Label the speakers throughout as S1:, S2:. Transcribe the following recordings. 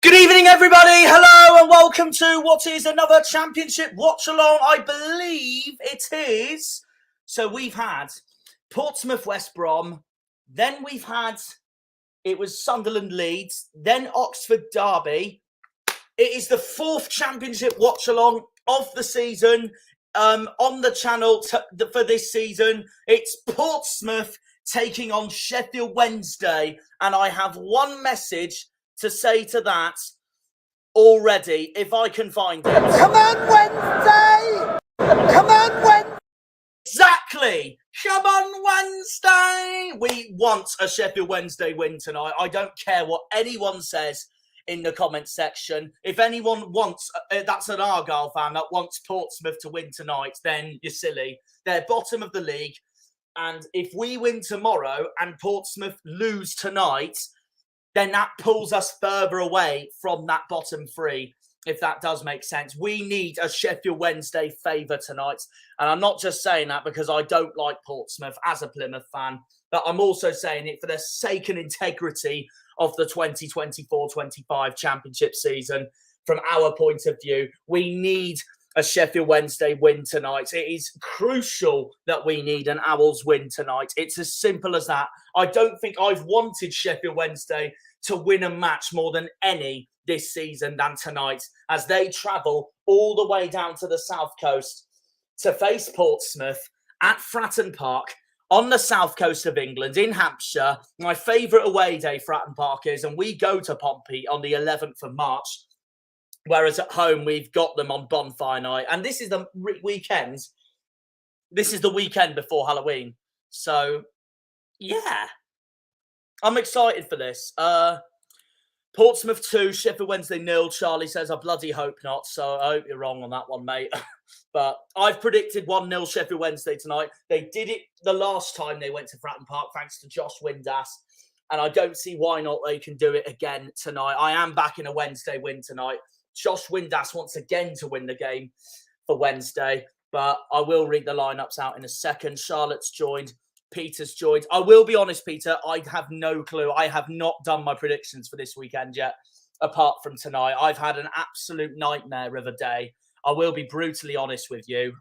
S1: Good evening, everybody. Hello, and welcome to what is another championship watch-along. I believe it is. So we've had Portsmouth West Brom, then we've had, it was Sunderland Leeds, then Oxford Derby. It is the fourth championship watch-along of the season on the channel for this season. It's Portsmouth taking on Sheffield Wednesday, and I have one message to say to that already, if I can find it.
S2: Come on, Wednesday! Come on, Wednesday!
S1: Exactly! Come on, Wednesday! We want a Sheffield Wednesday win tonight. I don't care what anyone says in the comments section. If anyone wants, that's an Argyle fan that wants Portsmouth to win tonight, then you're silly. They're bottom of the league. And if we win tomorrow and Portsmouth lose tonight, then that pulls us further away from that bottom three, if that does make sense. We need a Sheffield Wednesday favour tonight. And I'm not just saying that because I don't like Portsmouth as a Plymouth fan, but I'm also saying it for the sake and integrity of the 2024-25 championship season. From our point of view, we need a Sheffield Wednesday win tonight. It is crucial that we need an Owls win tonight. It's as simple as that. I don't think I've wanted Sheffield Wednesday to win a match more than any this season than tonight, as they travel all the way down to the south coast to face Portsmouth at Fratton Park on the south coast of England in Hampshire. My favourite away day, Fratton Park is, and we go to Pompey on the 11th of March. Whereas at home, we've got them on bonfire night. And this is the weekend. This is the weekend before Halloween. So, yeah. I'm excited for this. Portsmouth 2, Sheffield Wednesday 0. Charlie says, I bloody hope not. So, I hope you're wrong on that one, mate. But I've predicted 1-0 Sheffield Wednesday tonight. They did it the last time they went to Fratton Park, thanks to Josh Windass. And I don't see why not they can do it again tonight. I am backing a Wednesday win tonight. Josh Windass wants again to win the game for Wednesday, but I will read the lineups out in a second. Charlotte's joined. Peter's joined. I will be honest, Peter, I have no clue. I have not done my predictions for this weekend yet, apart from tonight. I've had an absolute nightmare of a day. I will be brutally honest with you.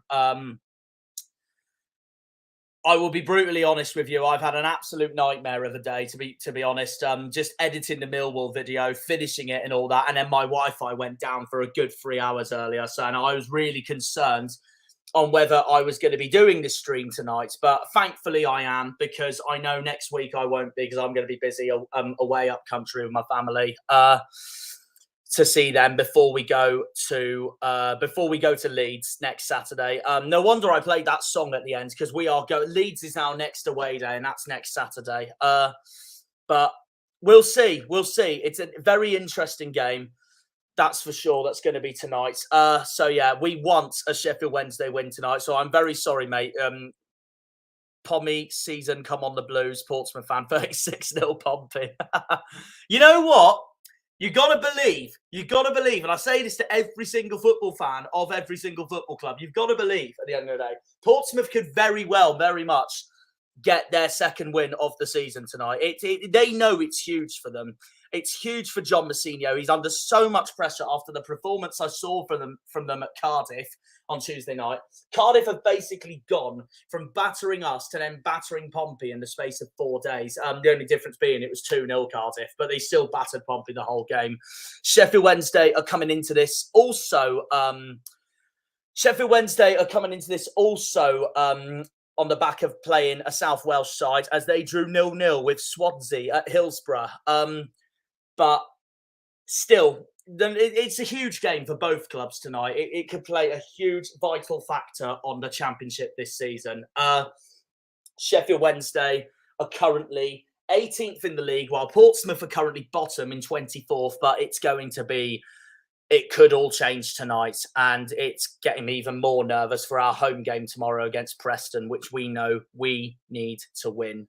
S1: I will be brutally honest with you. I've had an absolute nightmare of a day, to be honest. Just editing the Millwall video, finishing it and all that. And then my Wi-Fi went down for a good 3 hours earlier. So and I was really concerned on whether I was going to be doing this stream tonight. But thankfully I am, because I know next week I won't be, because I'm going to be busy away up country with my family. To see them before we go to Leeds next Saturday. No wonder I played that song at the end, because Leeds is our next away day, and that's next Saturday. But we'll see. It's a very interesting game, that's for sure. That's going to be tonight. So yeah, we want a Sheffield Wednesday win tonight. So I'm very sorry, mate. Pompey season, come on the Blues, Portsmouth fan, 36-0 Pompey. You know what? You got to believe, and I say this to every single football fan of every single football club, you've got to believe at the end of the day, Portsmouth could very much get their second win of the season tonight. They know it's huge for them. It's huge for John Mousinho. He's under so much pressure after the performance I saw from them at Cardiff on Tuesday night. Cardiff have basically gone from battering us to then battering Pompey in the space of 4 days. The only difference being it was 2-0 Cardiff, but they still battered Pompey the whole game. Sheffield Wednesday are coming into this also. On the back of playing a South Welsh side, as they drew 0-0 with Swansea at Hillsborough. But still, it's a huge game for both clubs tonight. It could play a huge, vital factor on the championship this season. Sheffield Wednesday are currently 18th in the league, while Portsmouth are currently bottom in 24th. But it could all change tonight, and it's getting me even more nervous for our home game tomorrow against Preston, which we know we need to win.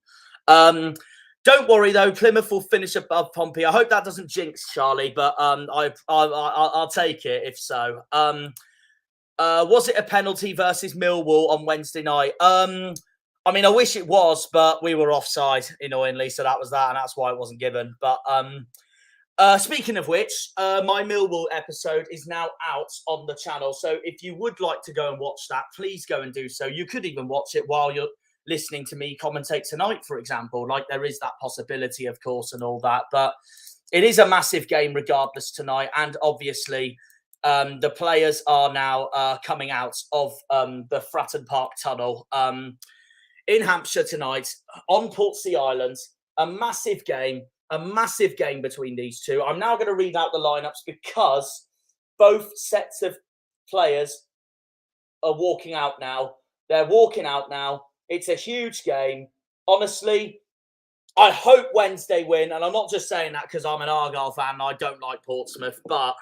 S1: Don't worry, though. Plymouth will finish above Pompey. I hope that doesn't jinx, Charlie, but I'll take it if so. Was it a penalty versus Millwall on Wednesday night? I mean, I wish it was, but we were offside, annoyingly. So that was that, and that's why it wasn't given. But Speaking of which, my Millwall episode is now out on the channel. So if you would like to go and watch that, please go and do so. You could even watch it while you're listening to me commentate tonight, for example. Like, there is that possibility, of course, and all that. But it is a massive game regardless tonight. And obviously, the players are now coming out of the Fratton Park tunnel in Hampshire tonight on Portsea Island. A massive game between these two. I'm now going to read out the lineups because both sets of players are walking out now. They're walking out now. It's a huge game. Honestly, I hope Wednesday win. And I'm not just saying that because I'm an Argyle fan and I don't like Portsmouth, but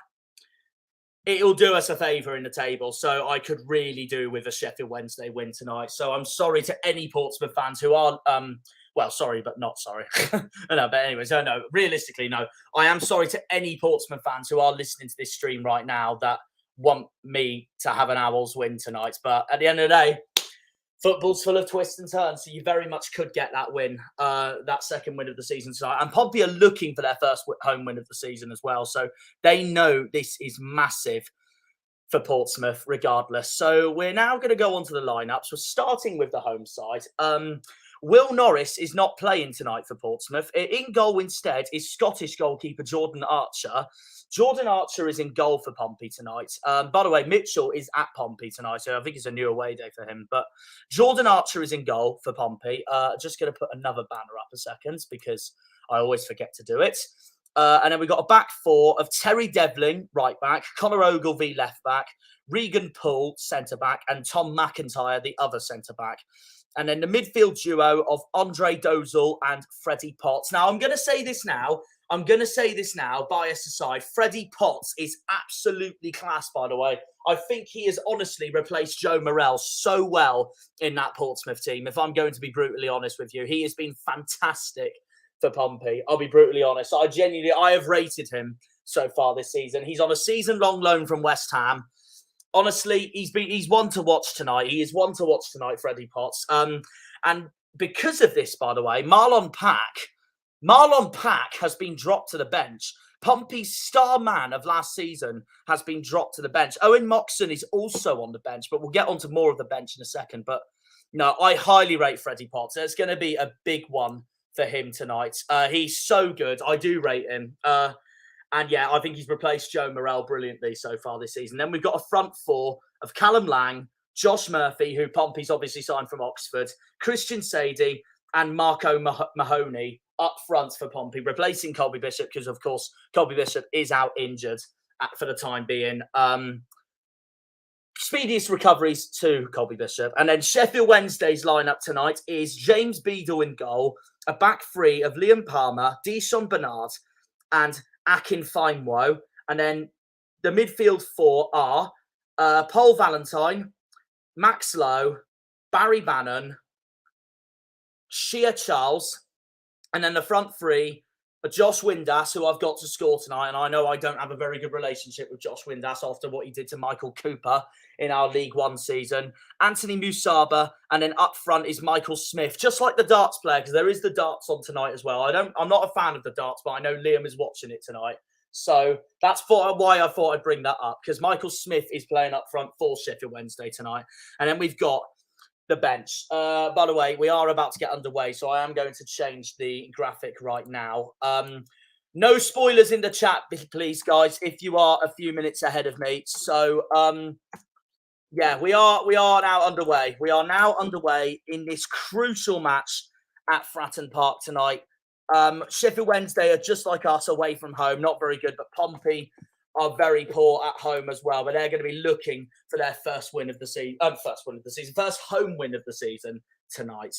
S1: it'll do us a favour in the table. So I could really do with a Sheffield Wednesday win tonight. So I'm sorry to any Portsmouth fans who are... well, sorry, but not sorry. No, but anyways, no, realistically, no. I am sorry to any Portsmouth fans who are listening to this stream right now that want me to have an Owls win tonight. But at the end of the day, football's full of twists and turns, so you very much could get that win, that second win of the season tonight. And Pompey are looking for their first home win of the season as well. So they know this is massive for Portsmouth regardless. So we're now going to go on to the lineups. We're starting with the home side. Will Norris is not playing tonight for Portsmouth. In goal instead is Scottish goalkeeper Jordan Archer. Jordan Archer is in goal for Pompey tonight. By the way, Mitchell is at Pompey tonight, so I think it's a new away day for him. But Jordan Archer is in goal for Pompey. Just going to put another banner up a second because I always forget to do it. And then we've got a back four of Terry Devlin, right back, Conor Ogilvie, left back, Regan Poole, centre back, and Tom McIntyre, the other centre back. And then the midfield duo of Andre Dozal and Freddie Potts. Now, I'm going to say this now, bias aside. Freddie Potts is absolutely class, by the way. I think he has honestly replaced Joe Morrell so well in that Portsmouth team, if I'm going to be brutally honest with you. He has been fantastic for Pompey. I'll be brutally honest. I have rated him so far this season. He's on a season-long loan from West Ham. Honestly, he's one to watch tonight. He is one to watch tonight, Freddie Potts. And because of this, by the way, Marlon Pack has been dropped to the bench. Pompey's star man of last season has been dropped to the bench. Owen Moxon is also on the bench, but we'll get onto more of the bench in a second. But no, I highly rate Freddie Potts. It's going to be a big one for him tonight. He's so good. I do rate him. And yeah, I think he's replaced Joe Morrell brilliantly so far this season. Then we've got a front four of Callum Lang, Josh Murphy, who Pompey's obviously signed from Oxford, Christian Sadie, and Marco Mahoney up front for Pompey, replacing Colby Bishop because, of course, Colby Bishop is out injured for the time being. Speediest recoveries to Colby Bishop. And then Sheffield Wednesday's lineup tonight is James Beadle in goal, a back three of Liam Palmer, Deshaun Bernard, and Akin Finwo. And then the midfield four are Paul Valentine, Max Lowe, Barry Bannon, Shea Charles, and then the front three are Josh Windass, who I've got to score tonight. And I know I don't have a very good relationship with Josh Windass after what he did to Michael Cooper in our League One season. Anthony Musaba, and then up front is Michael Smith, just like the darts player, because there is the darts on tonight as well. I'm not a fan of the darts, but I know Liam is watching it tonight. So that's why I thought I'd bring that up, because Michael Smith is playing up front for Sheffield Wednesday tonight. And then we've got the bench. By the way, we are about to get underway, so I am going to change the graphic right now. No spoilers in the chat, please, guys, if you are a few minutes ahead of me. So, yeah, we are now underway. We are now underway in this crucial match at Fratton Park tonight. Sheffield Wednesday are just like us, away from home, not very good, but Pompey are very poor at home as well. But they're going to be looking for their first home win of the season tonight.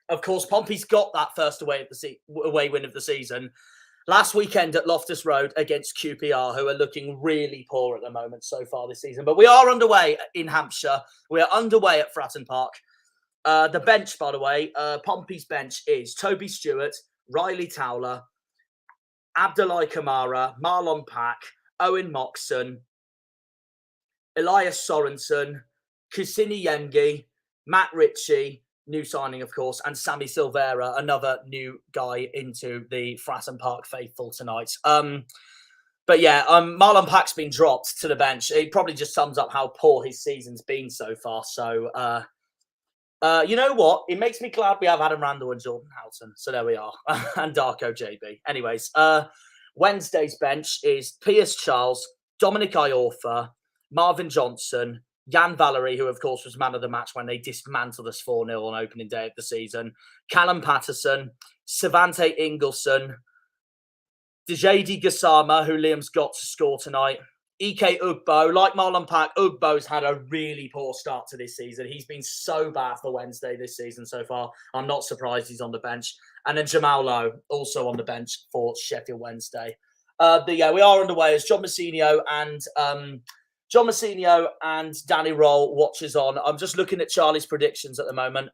S1: Of course, Pompey's got that first away win of the season last weekend at Loftus Road against QPR, who are looking really poor at the moment so far this season. But we are underway in Hampshire. We are underway at Fratton Park. The bench, by the way, Pompey's bench is Toby Stewart, Riley Towler, Abdullahi Kamara, Marlon Pack, Owen Moxon, Elias Sorensen, Kusini Yengi, Matt Ritchie, new signing, of course, and Sammy Silvera, another new guy into the Fratton Park faithful tonight. But yeah, Marlon Pack's been dropped to the bench. It probably just sums up how poor his season's been so far. So, you know what? It makes me glad we have Adam Randall and Jordan Houghton. So there we are. And Darko JB. Anyways, Wednesday's bench is Piers Charles, Dominic Iorfa, Marvin Johnson, Jan Valery, who of course was man of the match when they dismantled us 4-0 on opening day of the season, Callum Patterson, Savante Ingleson, Dejadi Gassama, who Liam's got to score tonight, Ike Ugbo. Like Marlon Pack, Ugbo's had a really poor start to this season. He's been so bad for Wednesday this season so far. I'm not surprised he's on the bench. And then Jamal Lowe, also on the bench for Sheffield Wednesday. Yeah, we are underway as John Messinio and Danny Rohl watches on. I'm just looking at Charlie's predictions at the moment.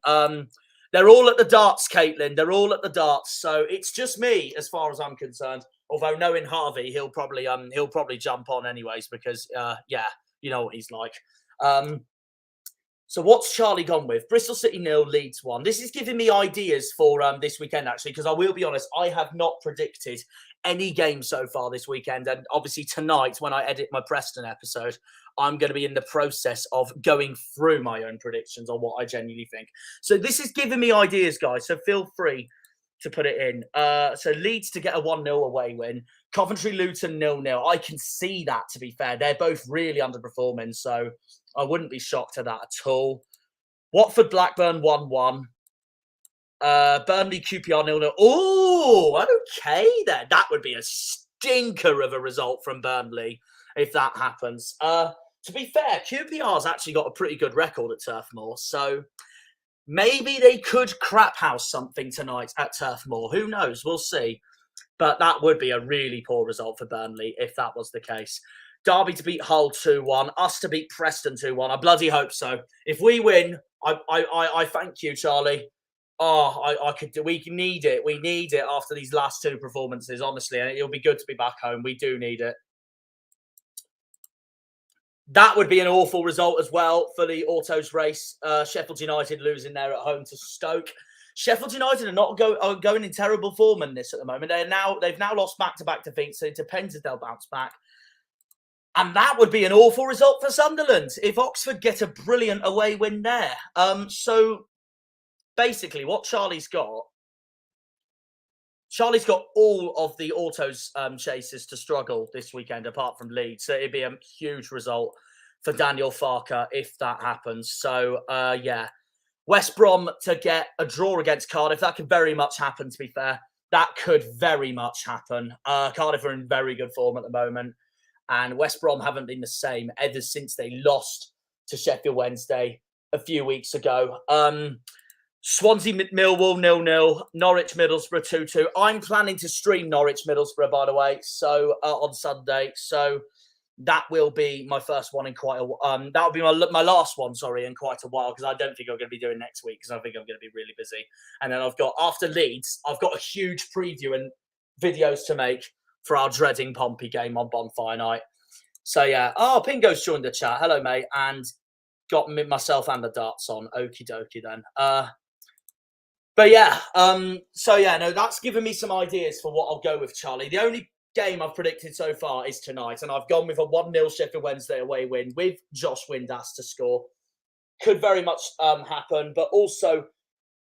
S1: They're all at the darts, Caitlin. They're all at the darts. So it's just me as far as I'm concerned. Although knowing Harvey, he'll probably jump on anyways because yeah, you know what he's like. So what's Charlie gone with? Bristol City 0, Leeds 1. This is giving me ideas for this weekend actually, because I will be honest, I have not predicted any games so far this weekend, and obviously tonight when I edit my Preston episode, I'm going to be in the process of going through my own predictions on what I genuinely think. So this is giving me ideas, guys. So feel free to put it in. So Leeds to get a 1-0 away win. Coventry Luton 0-0. I can see that, to be fair. They're both really underperforming, so I wouldn't be shocked at that at all. Watford Blackburn 1-1. Burnley QPR 0-0. Oh, okay then. That would be a stinker of a result from Burnley if that happens. To be fair, QPR's actually got a pretty good record at Turf Moor, so maybe they could crap house something tonight at Turf Moor. Who knows? We'll see. But that would be a really poor result for Burnley if that was the case. Derby to beat Hull 2-1. Us to beat Preston 2-1. I bloody hope so. If we win, I thank you, Charlie. Oh, I could do. We need it. We need it after these last two performances, honestly. And it'll be good to be back home. We do need it. That would be an awful result as well for the Autos race. Sheffield United losing there at home to Stoke. Sheffield United are not going in terrible form in this at the moment. They've now lost back-to-back defeats, so it depends if they'll bounce back. And that would be an awful result for Sunderland if Oxford get a brilliant away win there. So basically, what Charlie's got all of the Autos chasers to struggle this weekend, apart from Leeds. So it'd be a huge result for Daniel Farker if that happens. So, yeah. West Brom to get a draw against Cardiff. That could very much happen, to be fair. That could very much happen. Cardiff are in very good form at the moment. And West Brom haven't been the same ever since they lost to Sheffield Wednesday a few weeks ago. Swansea Millwall 0-0, Norwich Middlesbrough 2-2. I'm planning to stream Norwich Middlesbrough, by the way, so on Sunday. So that will be my first one in quite a while. That will be my last one, sorry, in quite a while, because I don't think I'm going to be doing next week because I think I'm going to be really busy. And then I've got, after Leeds, I've got a huge preview and videos to make for our dreading Pompey game on Bonfire Night. So, yeah. Oh, Pingo's joined the chat. Hello, mate. And got myself and the darts on. Okie dokie then. But yeah, so yeah, no, that's given me some ideas for what I'll go with, Charlie. The only game I've predicted so far is tonight, and I've gone with a 1-0 Sheffield Wednesday away win with Josh Windass to score. Could very much happen, but also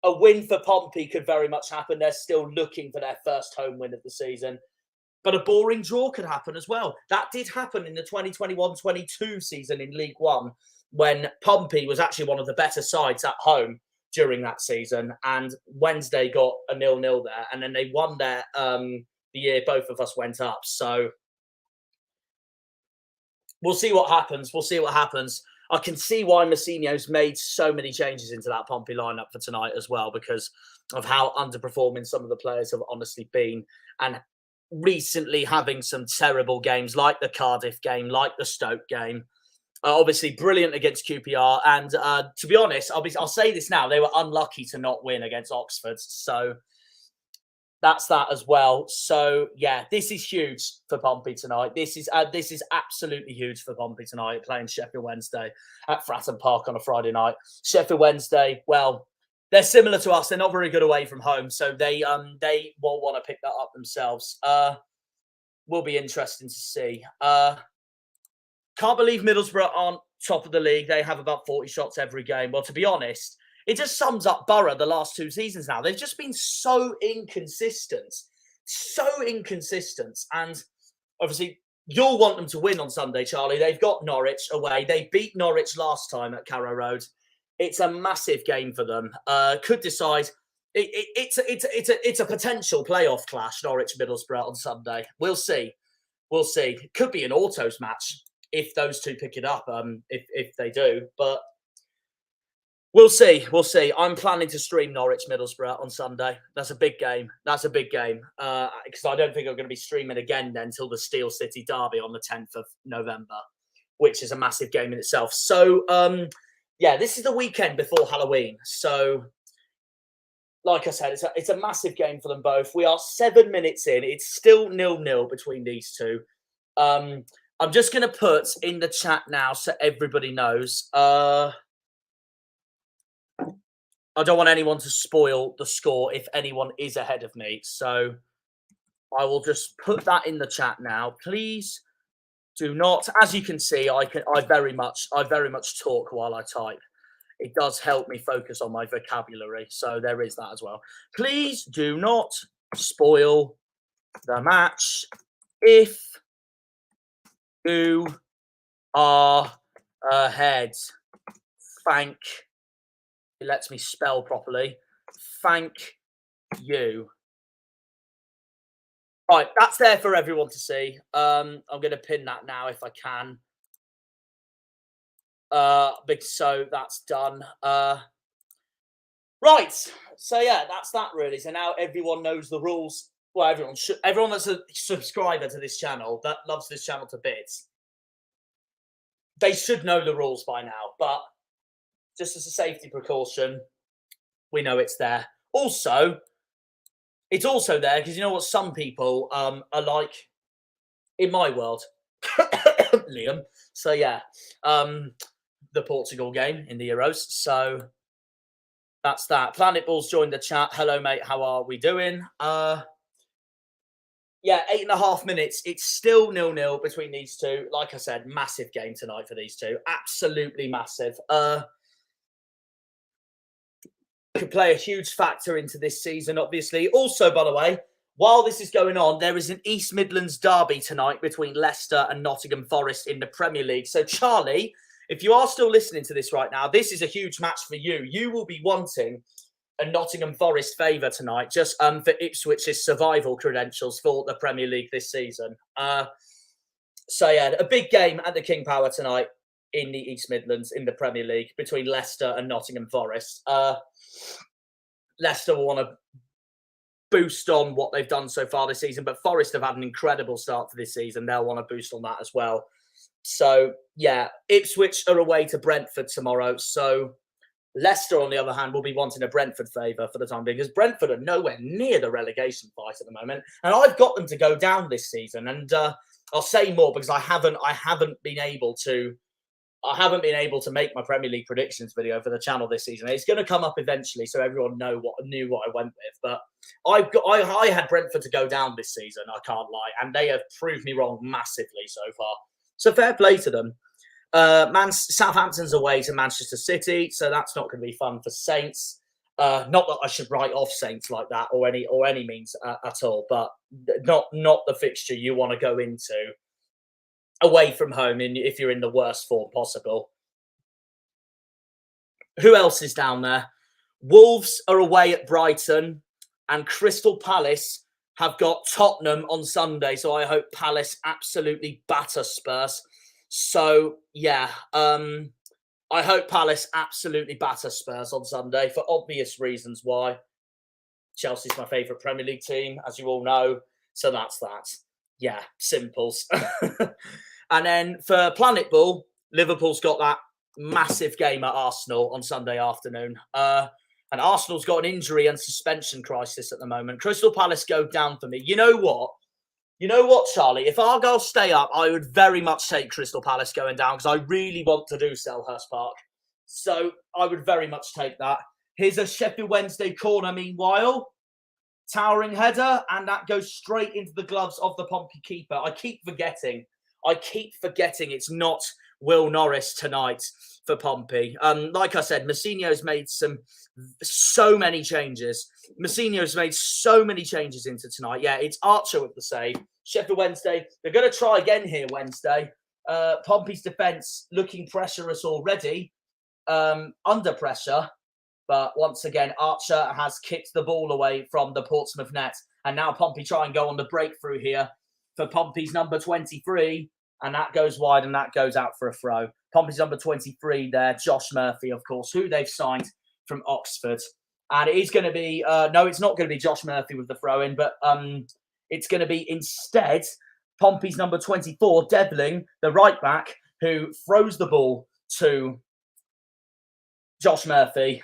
S1: a win for Pompey could very much happen. They're still looking for their first home win of the season. But a boring draw could happen as well. That did happen in the 2021-22 season in League One, when Pompey was actually one of the better sides at home during that season, and Wednesday got a 0-0 there, and then they won there the year both of us went up. So we'll see what happens. We'll see what happens. I can see why Messinio's made so many changes into that Pompey lineup for tonight as well, because of how underperforming some of the players have honestly been, and recently having some terrible games like the Cardiff game, like the Stoke game. Obviously brilliant against QPR, and to be honest, I'll say this now, they were unlucky to not win against Oxford, so that's that as well. So yeah, this is huge for Pompey tonight. This is absolutely huge for Pompey tonight, playing Sheffield Wednesday at Fratton Park on a Friday night. Sheffield Wednesday, well, they're similar to us. They're not very good away from home, so they will want to pick that up themselves. Will be interesting to see. Can't believe Middlesbrough aren't top of the league. They have about 40 shots every game. Well, to be honest, it just sums up Borough the last 2 seasons now. They've just been so inconsistent. And obviously, you'll want them to win on Sunday, Charlie. They've got Norwich away. They beat Norwich last time at Carrow Road. It's a massive game for them. Could decide. It's a potential playoff clash, Norwich-Middlesbrough on Sunday. We'll see. It could be an autos match if those two pick it up, if they do. But we'll see. I'm planning to stream Norwich-Middlesbrough on Sunday. That's a big game. Because I don't think I'm going to be streaming again then until the Steel City Derby on the 10th of November, which is a massive game in itself. So, this is the weekend before Halloween. So, like I said, it's a massive game for them both. We are 7 minutes in. It's still 0-0 between these two. I'm just going to put in the chat now so everybody knows. I don't want anyone to spoil the score if anyone is ahead of me. So I will just put that in the chat now. Please do not. As you can see, I very much talk while I type. It does help me focus on my vocabulary. So there is that as well. Please do not spoil the match if you are ahead. It lets me spell properly. Thank you. Right, that's there for everyone to see. I'm going to pin that now if I can. So that's done. Right. So yeah, that's that really. So now everyone knows the rules. Well, everyone that's a subscriber to this channel, that loves this channel to bits, they should know the rules by now. But just as a safety precaution, we know it's there. Also, it's also there because you know what some people are like in my world, Liam. So yeah, the Portugal game in the Euros. So that's that. Planet Balls joined the chat. Hello, mate. How are we doing? 8.5 minutes. It's still 0-0 between these two. Like I said, massive game tonight for these two. Absolutely massive. Could play a huge factor into this season, obviously. Also, by the way, while this is going on, there is an East Midlands derby tonight between Leicester and Nottingham Forest in the Premier League. So, Charlie, if you are still listening to this right now, this is a huge match for you. You will be wanting a Nottingham Forest favour tonight, just for Ipswich's survival credentials for the Premier League this season. A big game at the King Power tonight in the East Midlands in the Premier League between Leicester and Nottingham Forest. Leicester will want to boost on what they've done so far this season, but Forest have had an incredible start to this season. They'll want to boost on that as well. So, yeah, Ipswich are away to Brentford tomorrow. So, Leicester, on the other hand, will be wanting a Brentford favour for the time being because Brentford are nowhere near the relegation fight at the moment. And I've got them to go down this season. And I'll say more because I haven't been able to make my Premier League predictions video for the channel this season. It's going to come up eventually, so everyone knew what I went with. But I had Brentford to go down this season. I can't lie, and they have proved me wrong massively so far. So fair play to them. Southampton's away to Manchester City, so that's not going to be fun for Saints. Not that I should write off Saints like that or any means at all, but not the fixture you want to go into away from home if you're in the worst form possible. Who else is down there? Wolves are away at Brighton, and Crystal Palace have got Tottenham on Sunday. So I hope Palace absolutely batter Spurs. So yeah, I hope Palace absolutely batter Spurs on Sunday for obvious reasons why. Chelsea's my favourite Premier League team, as you all know. So that's that. Yeah, simples. And then for Planet Ball, Liverpool's got that massive game at Arsenal on Sunday afternoon. And Arsenal's got an injury and suspension crisis at the moment. Crystal Palace go down for me. You know what? Charlie? If Argyle stay up, I would very much take Crystal Palace going down because I really want to do Selhurst Park. So I would very much take that. Here's a Sheffield Wednesday corner, meanwhile. Towering header, and that goes straight into the gloves of the Pompey keeper. I keep forgetting it's not Will Norris tonight for Pompey. Like I said, Mousinho's made so many changes. Mousinho's made so many changes into tonight. Yeah, it's Archer with the save. Sheffield Wednesday, they're going to try again here Wednesday. Pompey's defence looking pressurous already, under pressure. But once again, Archer has kicked the ball away from the Portsmouth net. And now Pompey try and go on the breakthrough here for Pompey's number 23. And that goes wide and that goes out for a throw. Pompey's number 23 there, Josh Murphy, of course, who they've signed from Oxford. And it is going to be, no, it's not going to be Josh Murphy with the throw-in, but it's going to be instead Pompey's number 24, Devlin, the right back, who throws the ball to Josh Murphy.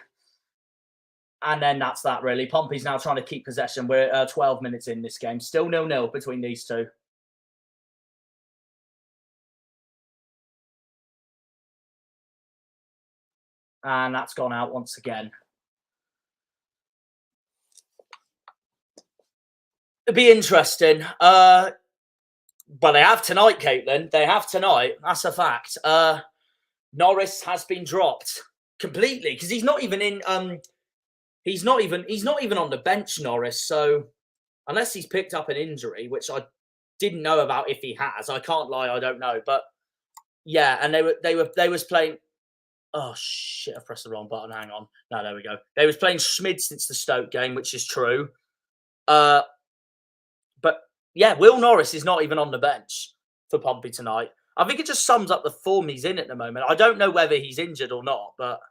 S1: And then that's that, really. Pompey's now trying to keep possession. We're 12 minutes in this game. Still 0-0 between these two. And that's gone out once again. It'll be interesting. Well, they have tonight, Caitlin. They have tonight. That's a fact. Norris has been dropped completely because he's not even in... He's not even on the bench, Norris. So unless he's picked up an injury, which I didn't know about if he has, I can't lie, I don't know. But yeah, and they was playing. Oh shit! I pressed the wrong button. Hang on. No, there we go. They was playing Schmid since the Stoke game, which is true. But yeah, Will Norris is not even on the bench for Pompey tonight. I think it just sums up the form he's in at the moment. I don't know whether he's injured or not, but.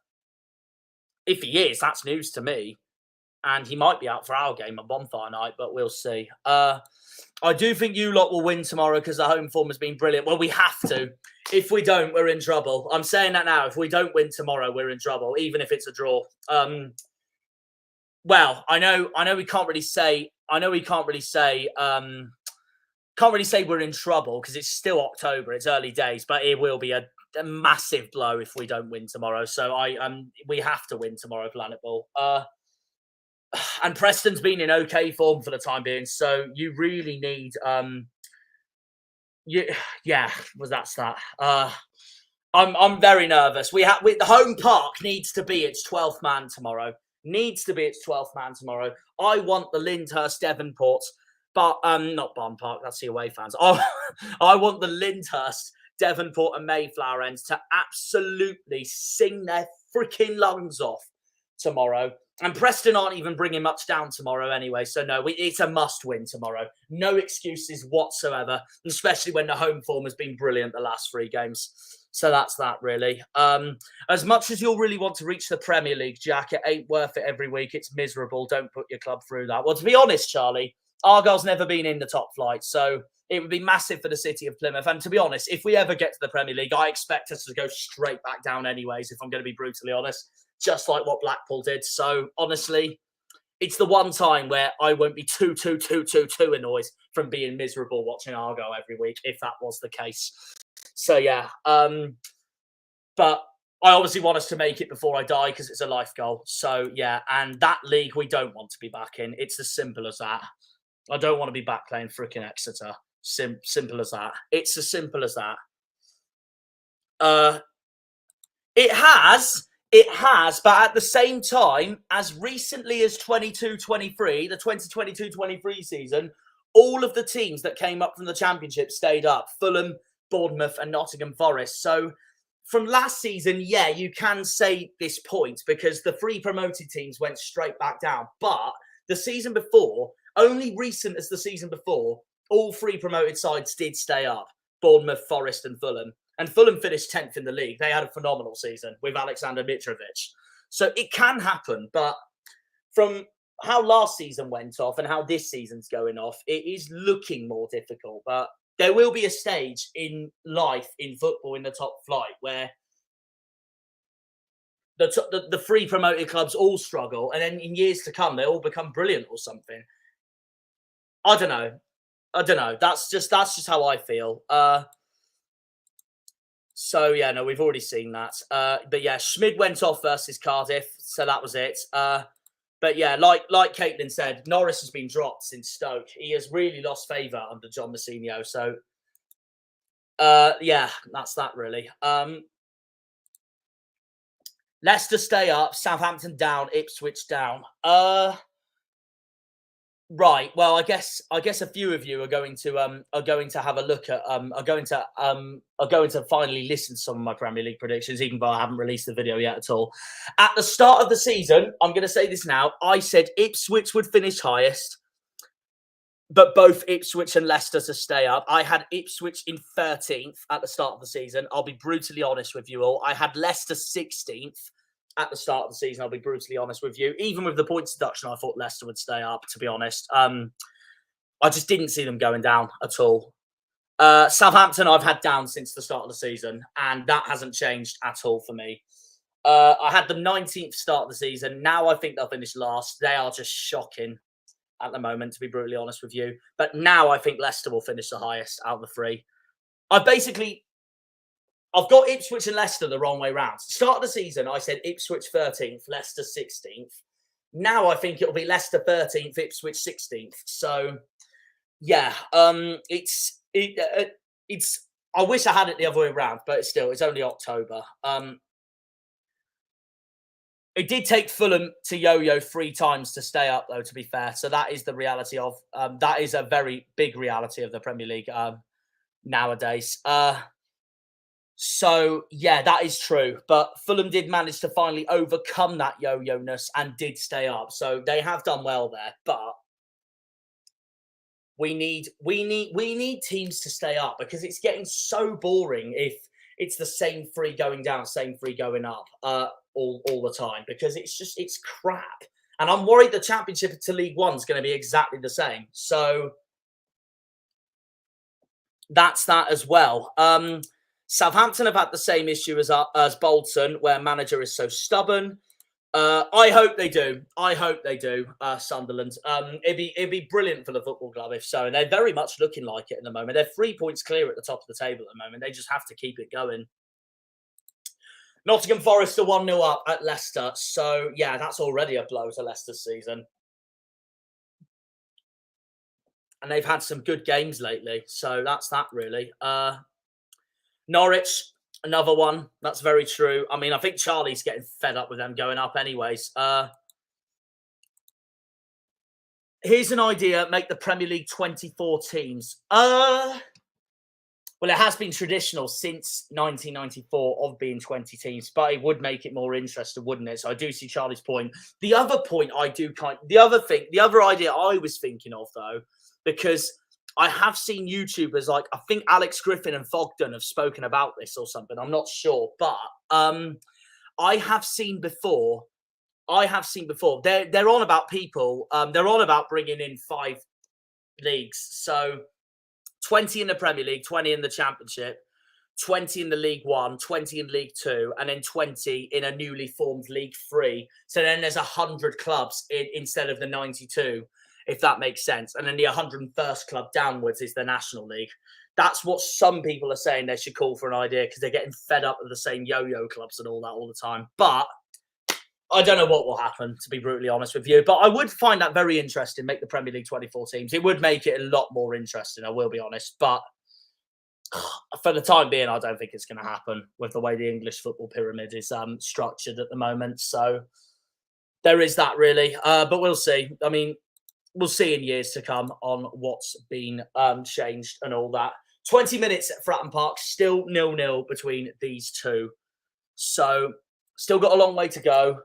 S1: If he is, that's news to me. And he might be out for our game on Bonfire Night, but we'll see. I do think you lot will win tomorrow because the home form has been brilliant. Well, we have to. If we don't, we're in trouble. I'm saying that now. If we don't win tomorrow, we're in trouble, even if it's a draw. Well, I know we can't really say. Can't really say we're in trouble because it's still October. It's early days, but it will be a massive blow if we don't win tomorrow. So we have to win tomorrow, Planet Ball. And Preston's been in okay form for the time being. So you really need that's that. I'm very nervous. The home park needs to be its 12th man tomorrow. I want the Lyndhurst Devonport, but not Barn Park, that's the away fans. I want the Lyndhurst Devonport and Mayflower ends to absolutely sing their freaking lungs off tomorrow. And Preston aren't even bringing much down tomorrow anyway. So no, it's a must win tomorrow. No excuses whatsoever, especially when the home form has been brilliant the last 3 games. So that's that, really. As much as you'll really want to reach the Premier League, Jack, it ain't worth it every week. It's miserable. Don't put your club through that. Well, to be honest, Charlie, Argyle's never been in the top flight. So it would be massive for the city of Plymouth. And to be honest, if we ever get to the Premier League, I expect us to go straight back down anyways, if I'm going to be brutally honest, just like what Blackpool did. So honestly, it's the one time where I won't be too annoyed from being miserable watching Argyle every week, if that was the case. So yeah, but I obviously want us to make it before I die because it's a life goal. So yeah, and that league we don't want to be back in. It's as simple as that. I don't want to be back playing frickin' Exeter. Simple as that. It's as simple as that. It has, but at the same time, as recently as 22-23, the 2022-23 season, all of the teams that came up from the Championship stayed up. Fulham, Bournemouth and Nottingham Forest. So from last season, yeah, you can say this point because the 3 promoted teams went straight back down. But the season before, only recent as the season before, all 3 promoted sides did stay up. Bournemouth, Forest and Fulham. And Fulham finished 10th in the league. They had a phenomenal season with Alexander Mitrovic. So it can happen. But from how last season went off and how this season's going off, it is looking more difficult. But there will be a stage in life, in football, in the top flight where the 3 promoted clubs all struggle. And then in years to come, they all become brilliant or something. I don't know. That's just how I feel. So, yeah, no, we've already seen that. But, yeah, Schmid went off versus Cardiff, so that was it. But, yeah, like Caitlin said, Norris has been dropped since Stoke. He has really lost favour under John Mousinho. So, yeah, that's that, really. Leicester stay up, Southampton down, Ipswich down. Right. Well, I guess a few of you are going to have a look at are going to finally listen to some of my Premier League predictions, even though I haven't released the video yet at all. At the start of the season, I'm going to say this now. I said Ipswich would finish highest, but both Ipswich and Leicester to stay up. I had Ipswich in 13th at the start of the season. I'll be brutally honest with you all. I had Leicester 16th. At the start of the season, I'll be brutally honest with you. Even with the points deduction, I thought Leicester would stay up, to be honest. I just didn't see them going down at all. Southampton, I've had down since the start of the season, and that hasn't changed at all for me. I had them 19th start of the season. Now I think they'll finish last. They are just shocking at the moment, to be brutally honest with you. But now I think Leicester will finish the highest out of the three. I've got Ipswich and Leicester the wrong way round. Start of the season, I said Ipswich 13th, Leicester 16th. Now I think it'll be Leicester 13th, Ipswich 16th. So, yeah, it's. I wish I had it the other way around, but it's only October. It did take Fulham to yo-yo 3 times to stay up, though, to be fair. So that is the reality of that is a very big reality of the Premier League nowadays. So, yeah, that is true. But Fulham did manage to finally overcome that yo-yo-ness and did stay up. So they have done well there. But we need teams to stay up, because it's getting so boring if it's the same 3 going down, same 3 going up all the time, because it's crap. And I'm worried the Championship to League One is going to be exactly the same. So that's that as well. Southampton have had the same issue as Bolton, where manager is so stubborn. I hope they do. Sunderland. It'd be brilliant for the football club if so. And they're very much looking like it at the moment. They're 3 points clear at the top of the table at the moment. They just have to keep it going. Nottingham Forest are 1-0 up at Leicester. So, yeah, that's already a blow to Leicester's season. And they've had some good games lately. So that's that, really. Norwich, another one. That's very true. I mean, I think Charlie's getting fed up with them going up anyways. Here's an idea. Make the Premier League 24 teams. Well, it has been traditional since 1994 of being 20 teams, but it would make it more interesting, wouldn't it? So I do see Charlie's point. The other point the other idea I was thinking of, though, because I have seen YouTubers like, I think Alex Griffin and Fogden have spoken about this or something. I'm not sure. But I have seen before. They're on about people. They're on about bringing in 5 leagues. So 20 in the Premier League, 20 in the Championship, 20 in the League One, 20 in League Two, and then 20 in a newly formed League Three. So then there's 100 clubs instead of the 92. If that makes sense. And then the 101st club downwards is the National League. That's what some people are saying they should call for an idea, because they're getting fed up with the same yo-yo clubs and all that all the time. But I don't know what will happen, to be brutally honest with you. But I would find that very interesting, make the Premier League 24 teams. It would make it a lot more interesting, I will be honest. But for the time being, I don't think it's going to happen with the way the English football pyramid is structured at the moment. So there is that, really. But we'll see. I mean, we'll see in years to come on what's been changed and all that. 20 minutes at Fratton Park, still 0-0 between these two. So still got a long way to go.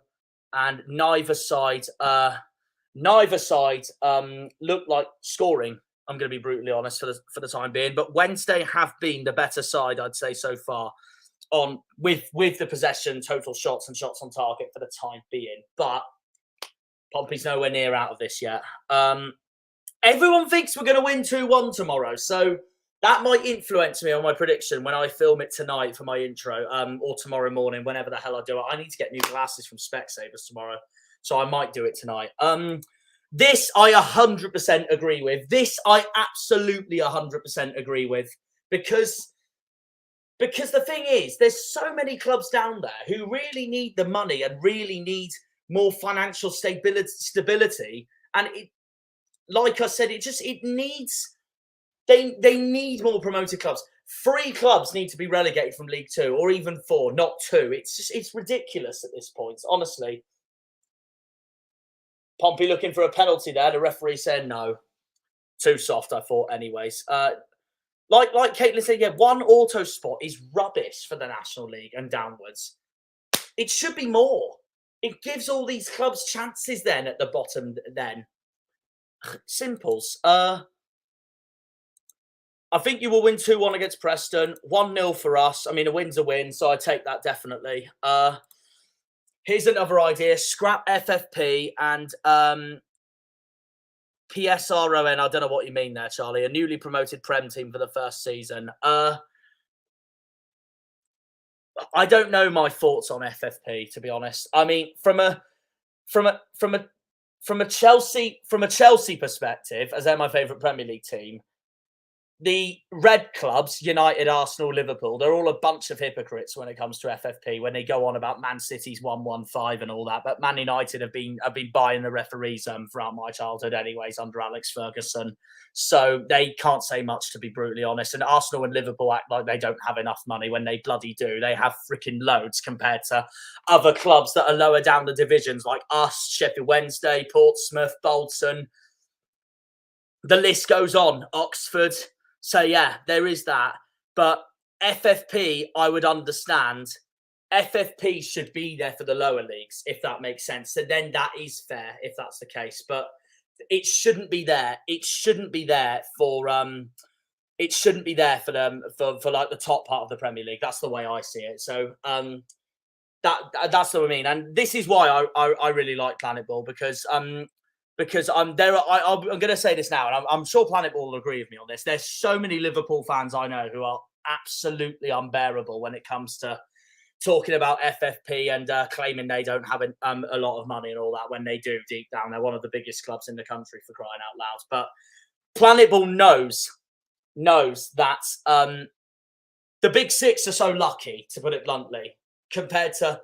S1: And neither side look like scoring. I'm going to be brutally honest for the time being. But Wednesday have been the better side, I'd say, so far, on with the possession, total shots and shots on target for the time being. But Pompey's nowhere near out of this yet. Everyone thinks we're going to win 2-1 tomorrow. So that might influence me on my prediction when I film it tonight for my intro, or tomorrow morning, whenever the hell I do it. I need to get new glasses from Specsavers tomorrow, so I might do it tonight. This I 100% agree with. This I absolutely 100% agree with, because Because the thing is, there's so many clubs down there who really need the money and really need more financial stability. And it, like I said, it needs, they need more promoted clubs. 3 clubs need to be relegated from League 2, or even 4, not 2. It's ridiculous at this point, honestly. Pompey looking for a penalty there. The referee said no. Too soft, I thought, anyways. Like Caitlin said, yeah, 1 auto spot is rubbish for the National League and downwards. It should be more. It gives all these clubs chances then at the bottom then. Simples. I think you will win 2-1 against Preston. 1-0 for us. I mean, a win's a win, so I take that definitely. Here's another idea. Scrap FFP and PSRON. I don't know what you mean there, Charlie. A newly promoted Prem team for the first season. I don't know my thoughts on FFP, to be honest. I mean, from a Chelsea perspective, as they're my favourite Premier League team, the red clubs, United, Arsenal, Liverpool, they're all a bunch of hypocrites when it comes to FFP, when they go on about Man City's 115 and all that. But Man United have been buying the referees throughout my childhood anyways, under Alex Ferguson. So they can't say much, to be brutally honest. And Arsenal and Liverpool act like they don't have enough money when they bloody do. They have freaking loads compared to other clubs that are lower down the divisions, like us, Sheffield Wednesday, Portsmouth, Bolton. The list goes on. Oxford. So, yeah, there is that. But FFP, I would understand. FFP should be there for the lower leagues, if that makes sense. So then that is fair, if that's the case. But it shouldn't be there. It shouldn't be there for it shouldn't be there for them for like the top part of the Premier League. That's the way I see it. So that's what I mean. And this is why I really like Planet Ball, because I'm going to say this now, and I'm sure Planet Ball will agree with me on this. There's so many Liverpool fans I know who are absolutely unbearable when it comes to talking about FFP and claiming they don't have a lot of money and all that, when they do deep down. They're one of the biggest clubs in the country, for crying out loud. But Planet Ball knows that the Big Six are so lucky, to put it bluntly, compared to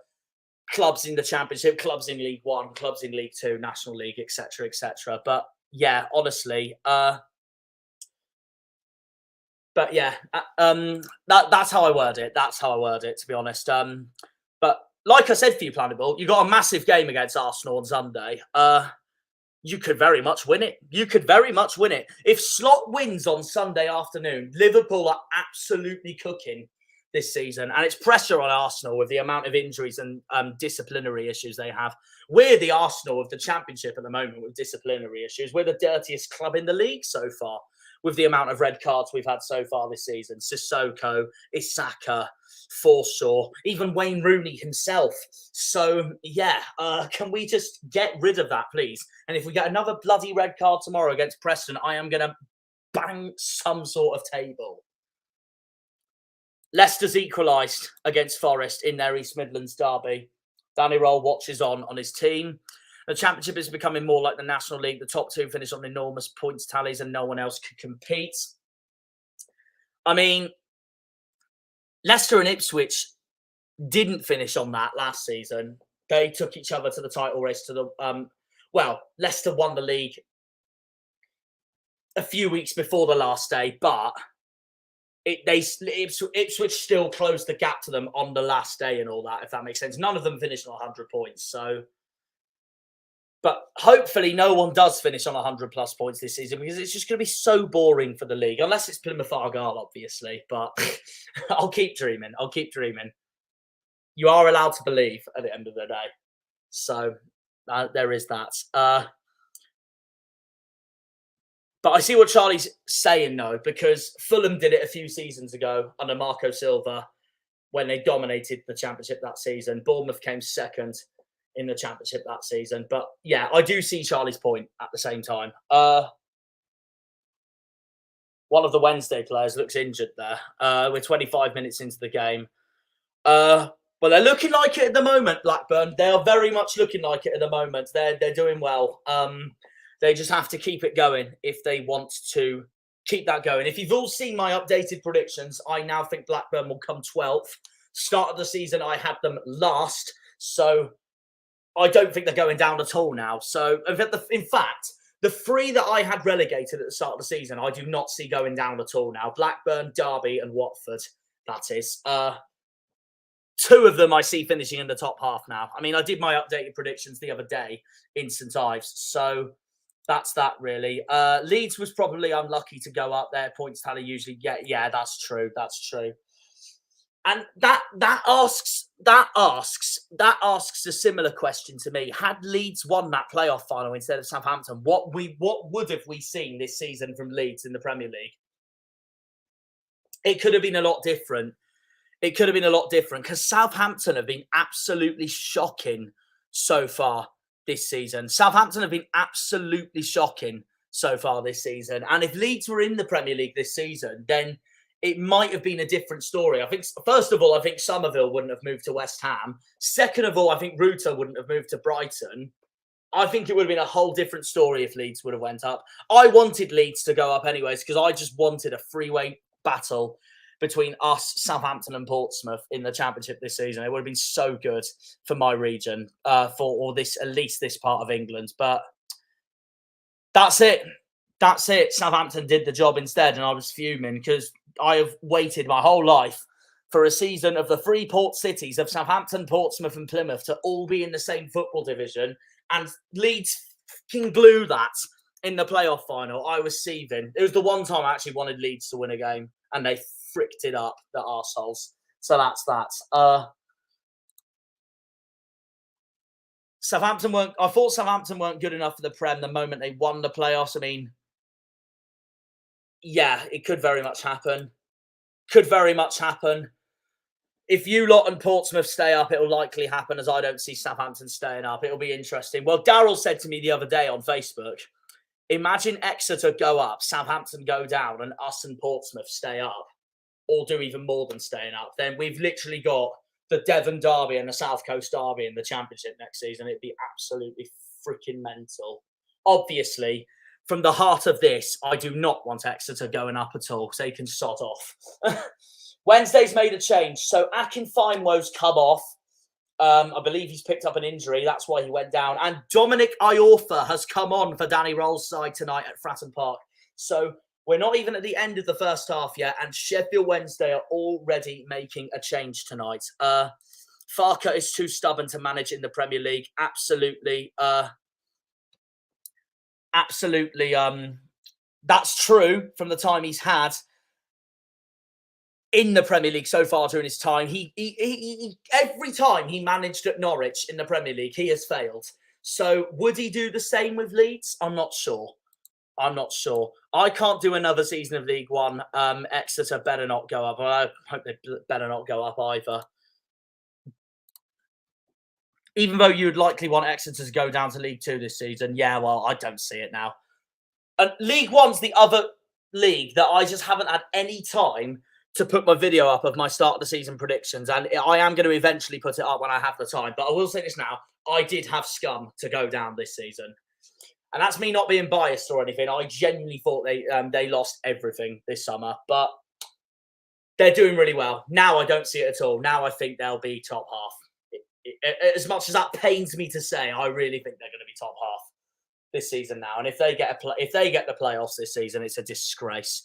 S1: clubs in the Championship, clubs in League One, clubs in League Two, National League, etc., etc. But yeah, honestly, that's how I word it. That's how I word it, to be honest. But like I said for you, Planet Ball, you got a massive game against Arsenal on Sunday. You could very much win it. You could very much win it. If Slot wins on Sunday afternoon, Liverpool are absolutely cooking this season, and it's pressure on Arsenal with the amount of injuries and disciplinary issues they have. We're the Arsenal of the Championship at the moment with disciplinary issues. We're the dirtiest club in the league so far with the amount of red cards we've had so far this season. Sissoko, Isaka, Forshaw, even Wayne Rooney himself. So yeah, can we just get rid of that, please? And if we get another bloody red card tomorrow against Preston, I am going to bang some sort of table. Leicester's equalised against Forest in their East Midlands derby. Danny Rohl watches on his team. The Championship is becoming more like the National League. The top 2 finish on enormous points tallies and no one else could compete. I mean, Leicester and Ipswich didn't finish on that last season. They took each other to the title race. Leicester won the league a few weeks before the last day, but Ipswich still closed the gap to them on the last day and all that, if that makes sense. None of them finished on 100 points. But hopefully no one does finish on 100 plus points this season, because it's just going to be so boring for the league, unless it's Plymouth Argyle, obviously. But I'll keep dreaming. You are allowed to believe at the end of the day. So there is that. But I see what Charlie's saying, though, because Fulham did it a few seasons ago under Marco Silva when they dominated the Championship that season. Bournemouth came second in the Championship that season. But yeah, I do see Charlie's point at the same time. One of the Wednesday players looks injured there. We're 25 minutes into the game. Well, they're looking like it at the moment, Blackburn. They are very much looking like it at the moment. They're doing well. They just have to keep it going if they want to keep that going. If you've all seen my updated predictions, I now think Blackburn will come 12th. Start of the season, I had them last. So I don't think they're going down at all now. So in fact, the 3 that I had relegated at the start of the season, I do not see going down at all now. Blackburn, Derby and Watford, that is. 2 of them I see finishing in the top half now. I mean, I did my updated predictions the other day in St Ives. So that's that, really. Leeds was probably unlucky to go up there. Points tally usually get. Yeah, that's true. That's true. And that asks a similar question to me. Had Leeds won that playoff final instead of Southampton, what would have we seen this season from Leeds in the Premier League? It could have been a lot different. It could have been a lot different because Southampton have been absolutely shocking so far this season. Southampton have been absolutely shocking so far this season. And if Leeds were in the Premier League this season, then it might have been a different story. I think, first of all, I think Somerville wouldn't have moved to West Ham. Second of all, I think Rutter wouldn't have moved to Brighton. I think it would have been a whole different story if Leeds would have went up. I wanted Leeds to go up anyways because I just wanted a freeway battle between us, Southampton and Portsmouth in the Championship this season. It would have been so good for my region, at least this part of England. But that's it. That's it. Southampton did the job instead, and I was fuming because I have waited my whole life for a season of the 3 port cities of Southampton, Portsmouth and Plymouth to all be in the same football division, and Leeds fucking blew that in the playoff final. I was seething. It was the one time I actually wanted Leeds to win a game, and they fricked it up, the arseholes. So that's that. I thought Southampton weren't good enough for the Prem the moment they won the playoffs. I mean, yeah, it could very much happen. Could very much happen. If you lot and Portsmouth stay up, it'll likely happen, as I don't see Southampton staying up. It'll be interesting. Well, Daryl said to me the other day on Facebook, imagine Exeter go up, Southampton go down, and us and Portsmouth stay up, or do even more than staying up. Then we've literally got the Devon Derby and the South Coast Derby in the Championship next season. It'd be absolutely freaking mental. Obviously, from the heart of this, I do not want Exeter going up at all, so they can sod off. Wednesday's made a change. So Akin Finewo's come off. I believe he's picked up an injury. That's why he went down. And Dominic Iorfa has come on for Danny Rohl's side tonight at Fratton Park. So we're not even at the end of the first half yet, and Sheffield Wednesday are already making a change tonight. Farker is too stubborn to manage in the Premier League. Absolutely. That's true from the time he's had in the Premier League so far during his time. He every time he managed at Norwich in the Premier League, he has failed. So would he do the same with Leeds? I'm not sure. I can't do another season of League One. Exeter better not go up. I hope they better not go up either. Even though you would likely want Exeter to go down to League Two this season. Yeah, well, I don't see it now. And League One's the other league that I just haven't had any time to put my video up of my start of the season predictions. And I am going to eventually put it up when I have the time. But I will say this now. I did have Scum to go down this season. And that's me not being biased or anything. I genuinely thought they lost everything this summer. But they're doing really well. Now I don't see it at all. Now I think they'll be top half. As much as that pains me to say, I really think they're going to be top half this season now. And if they get the playoffs this season, it's a disgrace.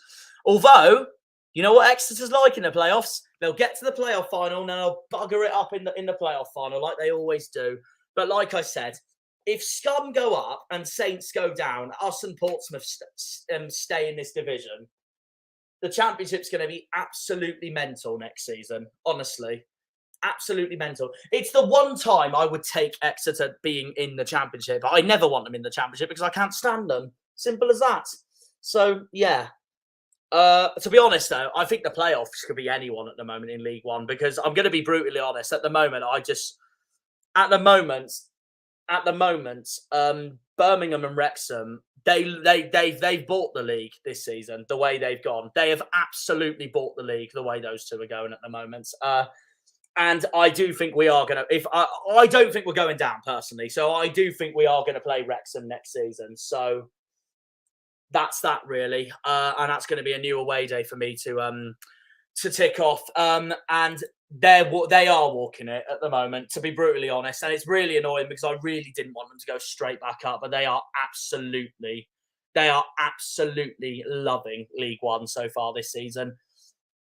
S1: Although, you know what Exeter's like in the playoffs? They'll get to the playoff final and they'll bugger it up in the playoff final like they always do. But like I said, if Scum go up and Saints go down, us and Portsmouth stay in this division, the Championship's going to be absolutely mental next season, honestly. Absolutely mental. It's the one time I would take Exeter being in the Championship. I never want them in the Championship because I can't stand them. Simple as that. So, yeah. To be honest, though, I think the playoffs could be anyone at the moment in League One because I'm going to be brutally honest. At the moment, Birmingham and Wrexham, they've bought the league this season. The way they've gone, they have absolutely bought the league. The way those two are going at the moment. And I do think we are going to. I don't think we're going down personally, so I do think we are going to play Wrexham next season. So that's that really. And that's going to be a new away day for me to tick off. And they are walking it at the moment, to be brutally honest. And it's really annoying because I really didn't want them to go straight back up, but they are absolutely loving League One so far this season.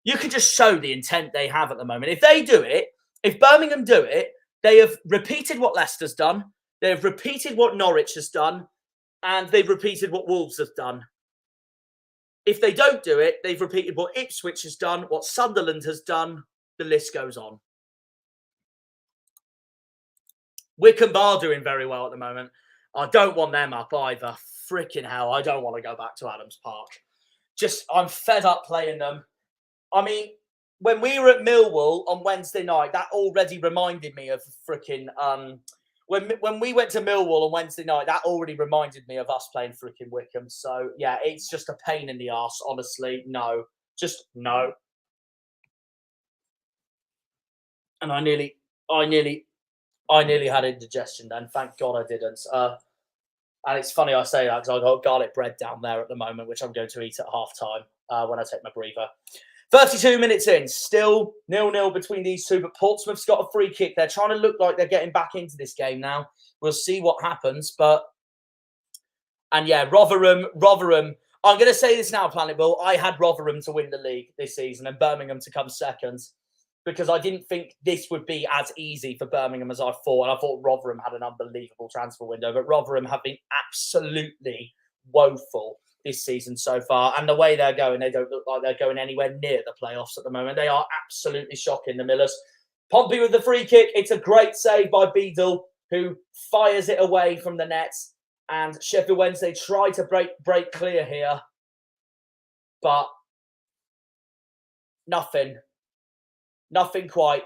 S1: You can just show the intent they have at the moment. If they do it, if Birmingham do it, they have repeated what Leicester's done. They have repeated what Norwich has done. And they've repeated what Wolves have done. If they don't do it, they've repeated what Ipswich has done, what Sunderland has done. The list goes on. Wycombe are doing very well at the moment. I don't want them up either. Freaking hell, I don't want to go back to Adams Park. I'm fed up playing them. I mean, when we were at Millwall on Wednesday night, that already reminded me of freaking... When we went to Millwall on Wednesday night, that already reminded me of us playing freaking Wycombe. So, yeah, it's just a pain in the arse, honestly. No. Just no. And I nearly had indigestion then. Thank God I didn't. And it's funny I say that because I've got garlic bread down there at the moment, which I'm going to eat at half-time when I take my breather. 32 minutes in, still 0-0 between these two, but Portsmouth's got a free kick. They're trying to look like they're getting back into this game now. We'll see what happens, and yeah, Rotherham, I'm going to say this now, Planet Bull, I had Rotherham to win the league this season and Birmingham to come second because I didn't think this would be as easy for Birmingham as I thought, and I thought Rotherham had an unbelievable transfer window, but Rotherham have been absolutely woeful this season so far, and the way they're going, they don't look like they're going anywhere near the playoffs at the moment. They are absolutely shocking, the Millers. Pompey with the free kick. It's a great save by Beadle, who fires it away from the net, and Sheffield Wednesday try to break clear here, but nothing quite.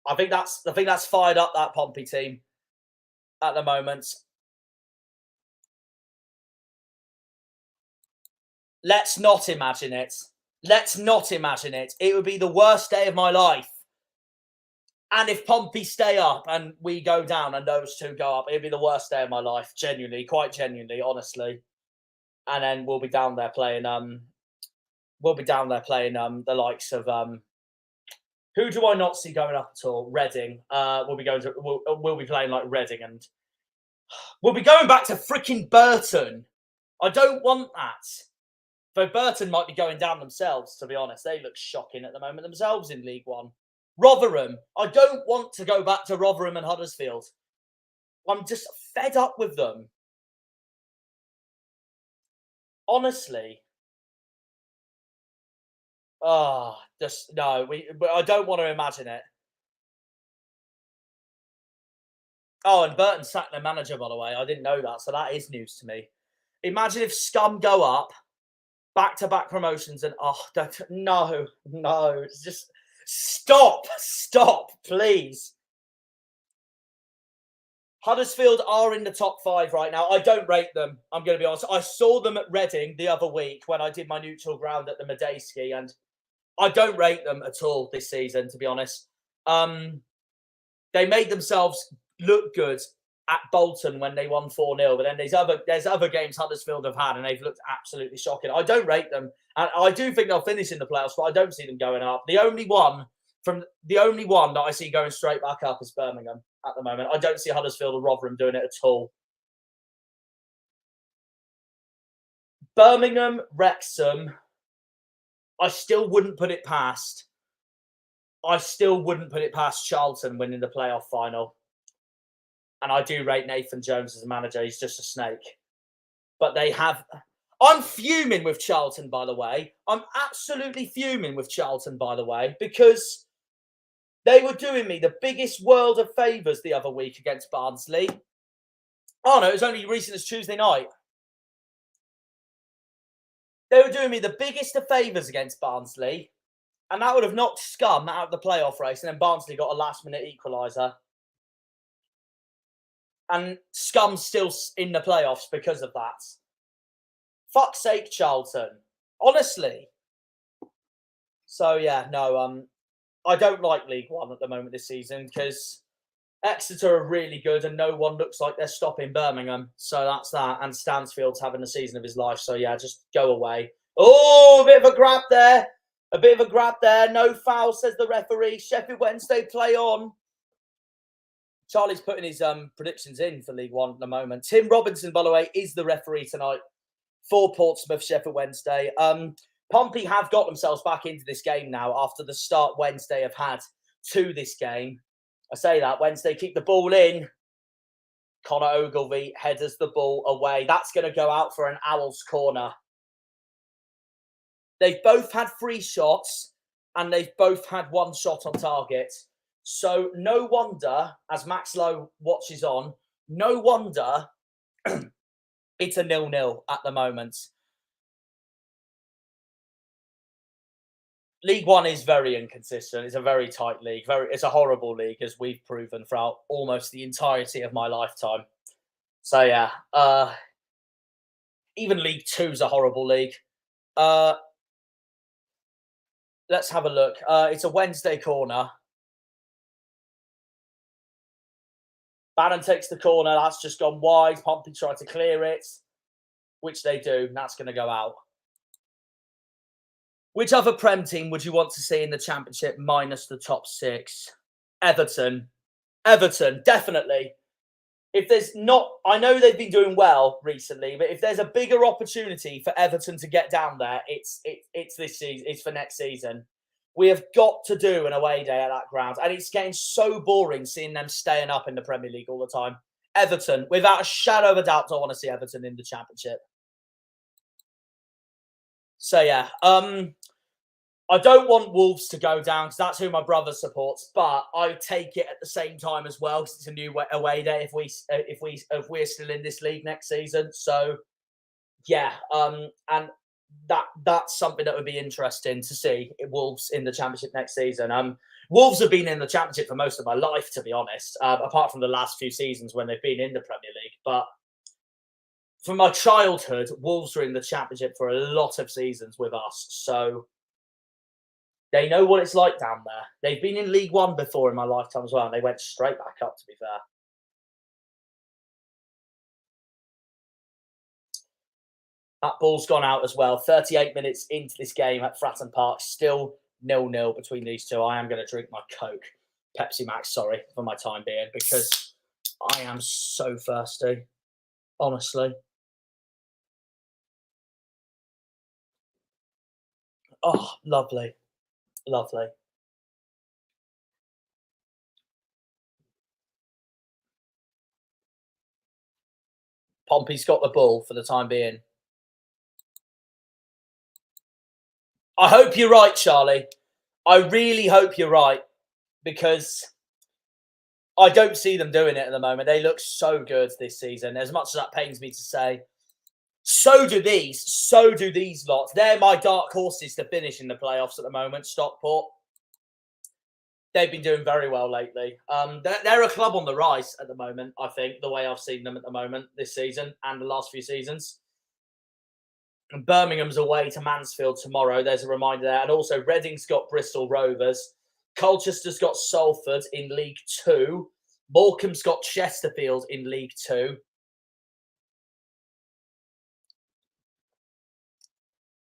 S1: I think that's fired up that Pompey team at the moment. Let's not imagine it. It would be the worst day of my life. And if Pompey stay up and we go down and those two go up, it'd be the worst day of my life. Genuinely, quite genuinely, honestly. And then we'll be down there playing. The likes of who do I not see going up at all? Reading. We'll be playing like Reading, and we'll be going back to freaking Burton. I don't want that. Though Burton might be going down themselves, to be honest. They look shocking at the moment themselves in League One. Rotherham. I don't want to go back to Rotherham and Huddersfield. I'm just fed up with them. Honestly. No. I don't want to imagine it. Oh, and Burton sacked their manager, by the way. I didn't know that, so that is news to me. Imagine if Scum go up, back-to-back promotions, and no, just stop, please. Huddersfield are in the top 5 right now. I don't rate them, I'm going to be honest. I saw them at Reading the other week when I did my neutral ground at the Medeski, and I don't rate them at all this season, to be honest. They made themselves look good at Bolton when they won 4-0, but then there's other games Huddersfield have had, and they've looked absolutely shocking. I don't rate them, and I do think they'll finish in the playoffs, but I don't see them going up. The only one that I see going straight back up is Birmingham at the moment. I don't see Huddersfield or Rotherham doing it at all. Birmingham, Wrexham, I still wouldn't put it past. Charlton winning the playoff final. And I do rate Nathan Jones as a manager. He's just a snake. But I'm fuming with Charlton, by the way. I'm absolutely fuming with Charlton, by the way, because they were doing me the biggest world of favours the other week against Barnsley. Oh, no, it was only recent as Tuesday night. They were doing me the biggest of favours against Barnsley, and that would have knocked Scum out of the playoff race, and then Barnsley got a last-minute equaliser. And Scum's still in the playoffs because of that. Fuck's sake, Charlton. Honestly. So, yeah, no, I don't like League One at the moment this season because Exeter are really good, and no one looks like they're stopping Birmingham. So that's that. And Stansfield's having the season of his life. So, yeah, just go away. Oh, a bit of a grab there. A bit of a grab there. No foul, says the referee. Sheffield Wednesday play on. Charlie's putting his predictions in for League One at the moment. Tim Robinson, by the way, is the referee tonight for Portsmouth, Sheffield Wednesday. Pompey have got themselves back into this game now after the start Wednesday have had to this game. I say that, Wednesday keep the ball in. Connor Ogilvie headers the ball away. That's going to go out for an Owls corner. They've both had 3 shots and they've both had 1 shot on target. So no wonder, as Max Lowe watches on, no wonder it's a 0-0 at the moment. League One is very inconsistent. It's a very tight league. It's a horrible league, as we've proven throughout almost the entirety of my lifetime. So, yeah. Even League Two is a horrible league. Let's have a look. It's a Wednesday corner. Bannon takes the corner. That's just gone wide. Pompey tried to clear it, which they do. And that's going to go out. Which other Prem team would you want to see in the Championship minus the top 6? Everton. Everton, definitely. If there's not, I know they've been doing well recently, but if there's a bigger opportunity for Everton to get down there, it's this season. It's for next season. We have got to do an away day at that ground, and it's getting so boring seeing them staying up in the Premier League all the time. Everton, without a shadow of a doubt, I want to see Everton in the Championship. So yeah, I don't want Wolves to go down because that's who my brother supports, but I take it at the same time as well because it's a new away day if we're still in this league next season. So yeah, and that's something that would be interesting to see Wolves in the Championship next season. Wolves have been in the Championship for most of my life, to be honest, apart from the last few seasons when they've been in the Premier League. But from my childhood, Wolves were in the Championship for a lot of seasons with us. So they know what it's like down there. They've been in League One before in my lifetime as well, and they went straight back up, to be fair. That ball's gone out as well. 38 minutes into this game at Fratton Park. Still 0-0 between these two. I am going to drink my Coke. Pepsi Max, sorry, for my time being, because I am so thirsty. Honestly. Oh, lovely. Lovely. Pompey's got the ball for the time being. I hope you're right, Charlie. I really hope you're right, because I don't see them doing it at the moment. They look so good this season, as much as that pains me to say. So do these. So do these lots. They're my dark horses to finish in the playoffs at the moment, Stockport. They've been doing very well lately. They're a club on the rise at the moment, I think, the way I've seen them at the moment this season and the last few seasons. And Birmingham's away to Mansfield tomorrow. There's a reminder there. And also Reading's got Bristol Rovers. Colchester's got Salford in League 2. Morecambe's got Chesterfield in League 2.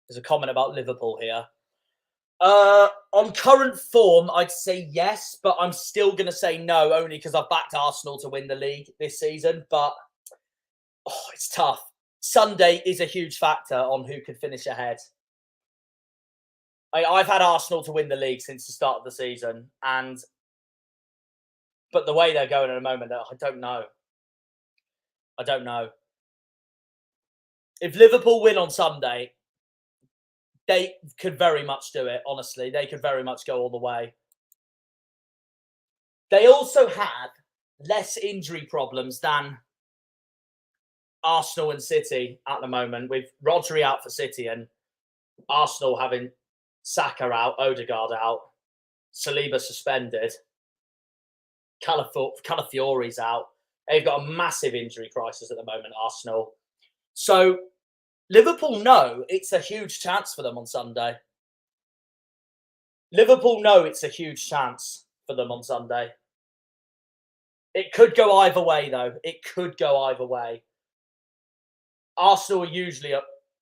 S1: There's a comment about Liverpool here. On current form, I'd say yes, but I'm still going to say no, only because I've backed Arsenal to win the league this season. But it's tough. Sunday is a huge factor on who could finish ahead. I've had Arsenal to win the league since the start of the season, but the way they're going at the moment, I don't know. I don't know. If Liverpool win on Sunday, they could very much do it, honestly. They could very much go all the way. They also have less injury problems than Arsenal and City at the moment, with Rodri out for City and Arsenal having Saka out, Odegaard out, Saliba suspended, Calafiori's out. They've got a massive injury crisis at the moment, Arsenal. So Liverpool know it's a huge chance for them on Sunday. Liverpool know it's a huge chance for them on Sunday. It could go either way, though. It could go either way. Arsenal are usually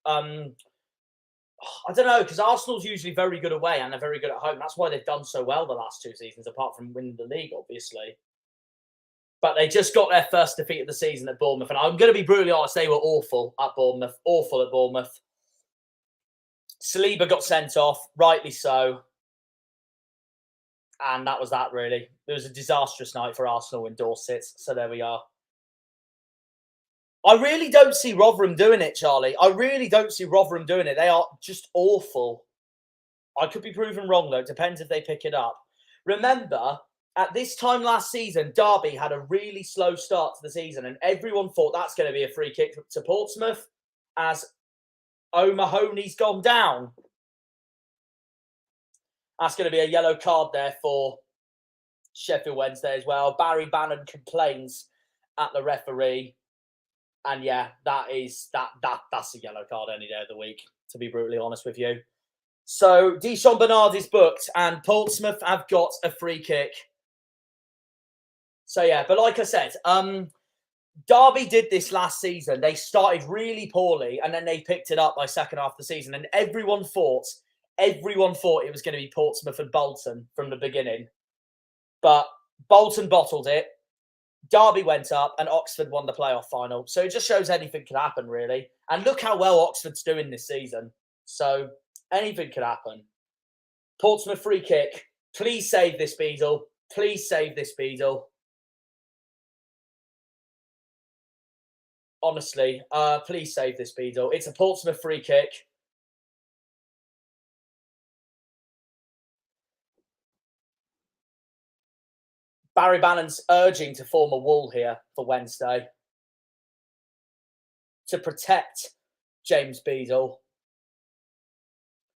S1: I don't know, because Arsenal's usually very good away and they're very good at home. That's why they've done so well the last 2 seasons, apart from winning the league, obviously. But they just got their first defeat of the season at Bournemouth. And I'm going to be brutally honest, they were awful at Bournemouth. Awful at Bournemouth. Saliba got sent off, rightly so. And that was that, really. It was a disastrous night for Arsenal in Dorset. So there we are. I really don't see Rotherham doing it, Charlie. I really don't see Rotherham doing it. They are just awful. I could be proven wrong, though. It depends if they pick it up. Remember, at this time last season, Derby had a really slow start to the season, and everyone thought that's going to be a free kick to Portsmouth as O'Mahony's gone down. That's going to be a yellow card there for Sheffield Wednesday as well. Barry Bannon complains at the referee. And yeah, that's a yellow card any day of the week, to be brutally honest with you. So Deschamps Bernard is booked and Portsmouth have got a free kick. So yeah, but like I said, Derby did this last season. They started really poorly and then they picked it up by second half of the season. And everyone thought it was going to be Portsmouth and Bolton from the beginning. But Bolton bottled it. Derby went up and Oxford won the playoff final. So it just shows anything can happen, really. And look how well Oxford's doing this season. So anything could happen. Portsmouth free kick. Please save this, Beadle. Please save this, Beadle. Honestly, please save this, Beadle. It's a Portsmouth free kick. Barry Bannon's urging to form a wall here for Wednesday to protect James Beadle.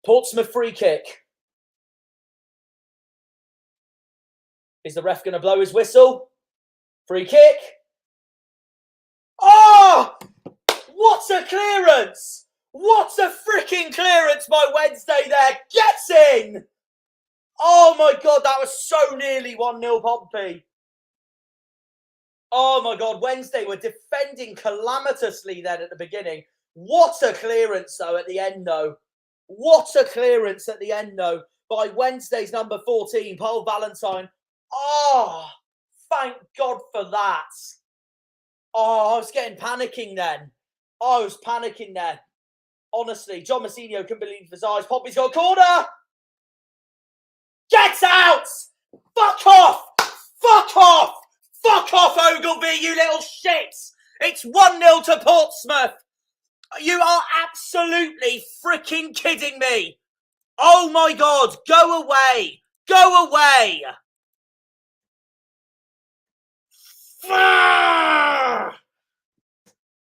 S1: Portsmouth free kick. Is the ref going to blow his whistle? Free kick. Oh! What a clearance! What a freaking clearance by Wednesday there. Gets in! Oh my God, that was so nearly 1-0 Pompey. Oh my God, Wednesday were defending calamitously then at the beginning. What a clearance though at the end though. What a clearance at the end though by Wednesday's number 14, Paul Valentine. Oh, thank God for that. Oh, I was getting panicking then. I was panicking there. Honestly, John Massinio couldn't believe his eyes. Pompey's got a corner. Get out! Fuck off! Fuck off! Fuck off, Ogilvy, you little shits! It's 1-0 to Portsmouth. You are absolutely freaking kidding me. Oh my God, go away. Go away.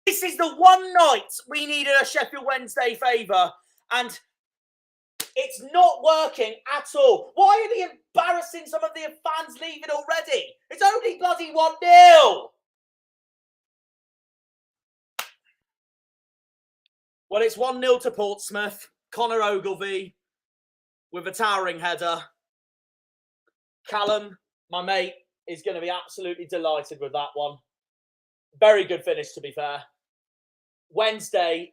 S1: This is the one night we needed a Sheffield Wednesday favour and it's not working at all. Why are they embarrassing some of the fans leaving already? It's only bloody 1-0. Well, it's 1-0 to Portsmouth. Connor Ogilvy with a towering header. Callum, my mate, is going to be absolutely delighted with that one. Very good finish, to be fair. Wednesday,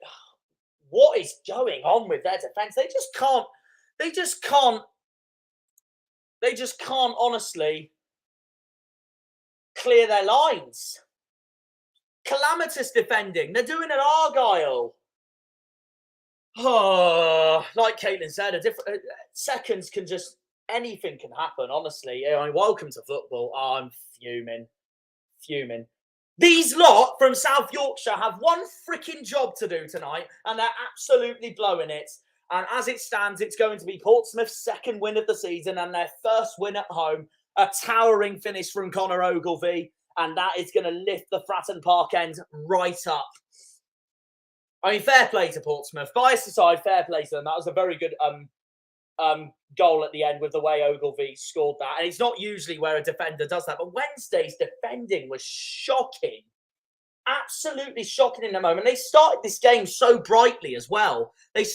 S1: what is going on with their defence? They just can't honestly clear their lines. Calamitous defending. They're doing an Argyle. Oh, like Caitlin said, seconds can just, anything can happen, honestly. I mean, welcome to football. Oh, I'm fuming. These lot from South Yorkshire have one freaking job to do tonight, and they're absolutely blowing it. And as it stands, it's going to be Portsmouth's second win of the season and their first win at home. A towering finish from Connor Ogilvy, and that is going to lift the Fratton Park end right up. I mean, fair play to Portsmouth. Bias aside, fair play to them. That was a very good goal at the end with the way Ogilvy scored that. And it's not usually where a defender does that, but Wednesday's defending was shocking. Absolutely shocking in the moment. They started this game so brightly as well. And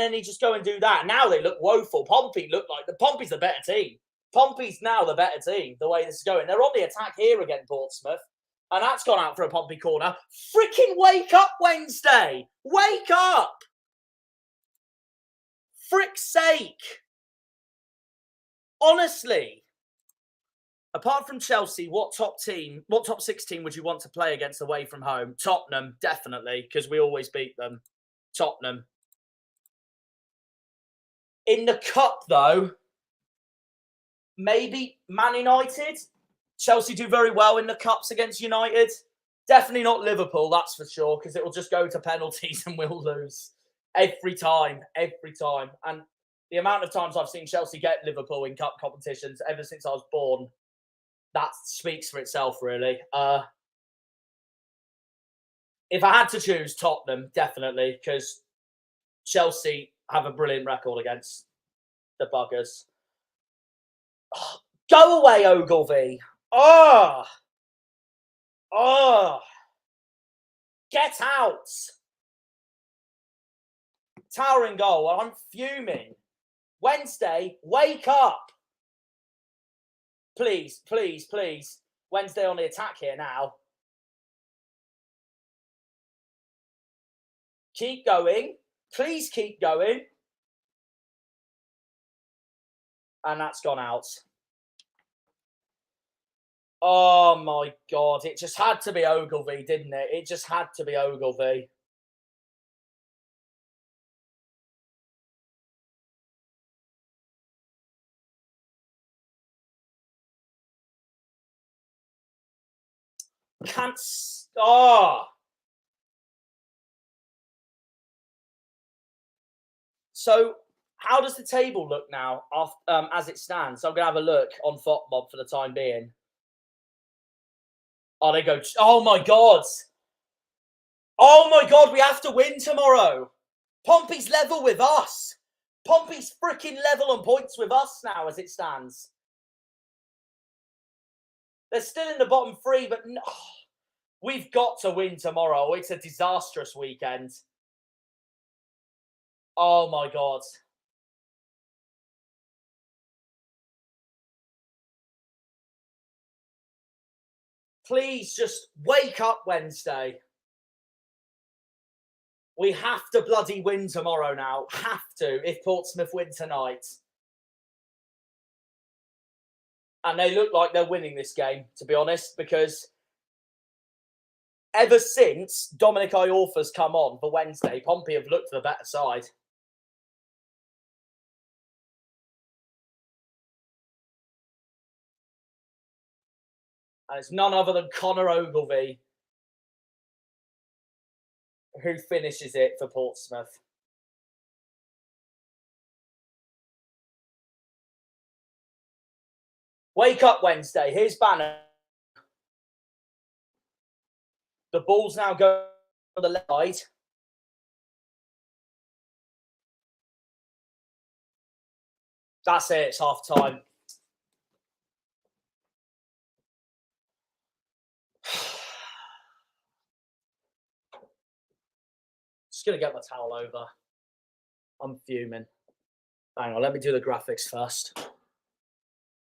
S1: then they just go and do that. Now they look woeful. Pompey's the better team. Pompey's now the better team, the way this is going. They're on the attack here against Portsmouth. And that's gone out for a Pompey corner. Freaking wake up, Wednesday! Wake up! Frick's sake! Honestly, apart from Chelsea, what top 6 team would you want to play against away from home? Tottenham, definitely, because we always beat them. Tottenham. In the cup, though, maybe Man United. Chelsea do very well in the cups against United. Definitely not Liverpool, that's for sure, because it will just go to penalties and we'll lose. Every time. And the amount of times I've seen Chelsea get Liverpool in cup competitions ever since I was born, that speaks for itself, really. If I had to choose, Tottenham, definitely, because Chelsea have a brilliant record against the buggers. Oh, go away, Ogilvy. Oh. Get out. Towering goal. I'm fuming. Wednesday, wake up. Please. Wednesday on the attack here now. Keep going. Please keep going. And that's gone out. Oh, my God. It just had to be Ogilvy, didn't it? It just had to be Ogilvy. Can't... Oh. So, how does the table look now as it stands? So I'm going to have a look on FOTMob for the time being. Oh, they go... Oh, my God. Oh, my God, we have to win tomorrow. Pompey's level with us. Pompey's freaking level on points with us now as it stands. They're still in the bottom 3, but no, we've got to win tomorrow. It's a disastrous weekend. Oh, my God. Please just wake up, Wednesday. We have to bloody win tomorrow now. Have to, if Portsmouth win tonight. And they look like they're winning this game, to be honest, because ever since Dominic Iorfa's come on for Wednesday, Pompey have looked the better side. And it's none other than Connor Ogilvy who finishes it for Portsmouth. Wake up, Wednesday. Here's Banner. The ball's now going on the left side. That's it. It's half time. Just going to get my towel over. I'm fuming. Hang on, let me do the graphics first.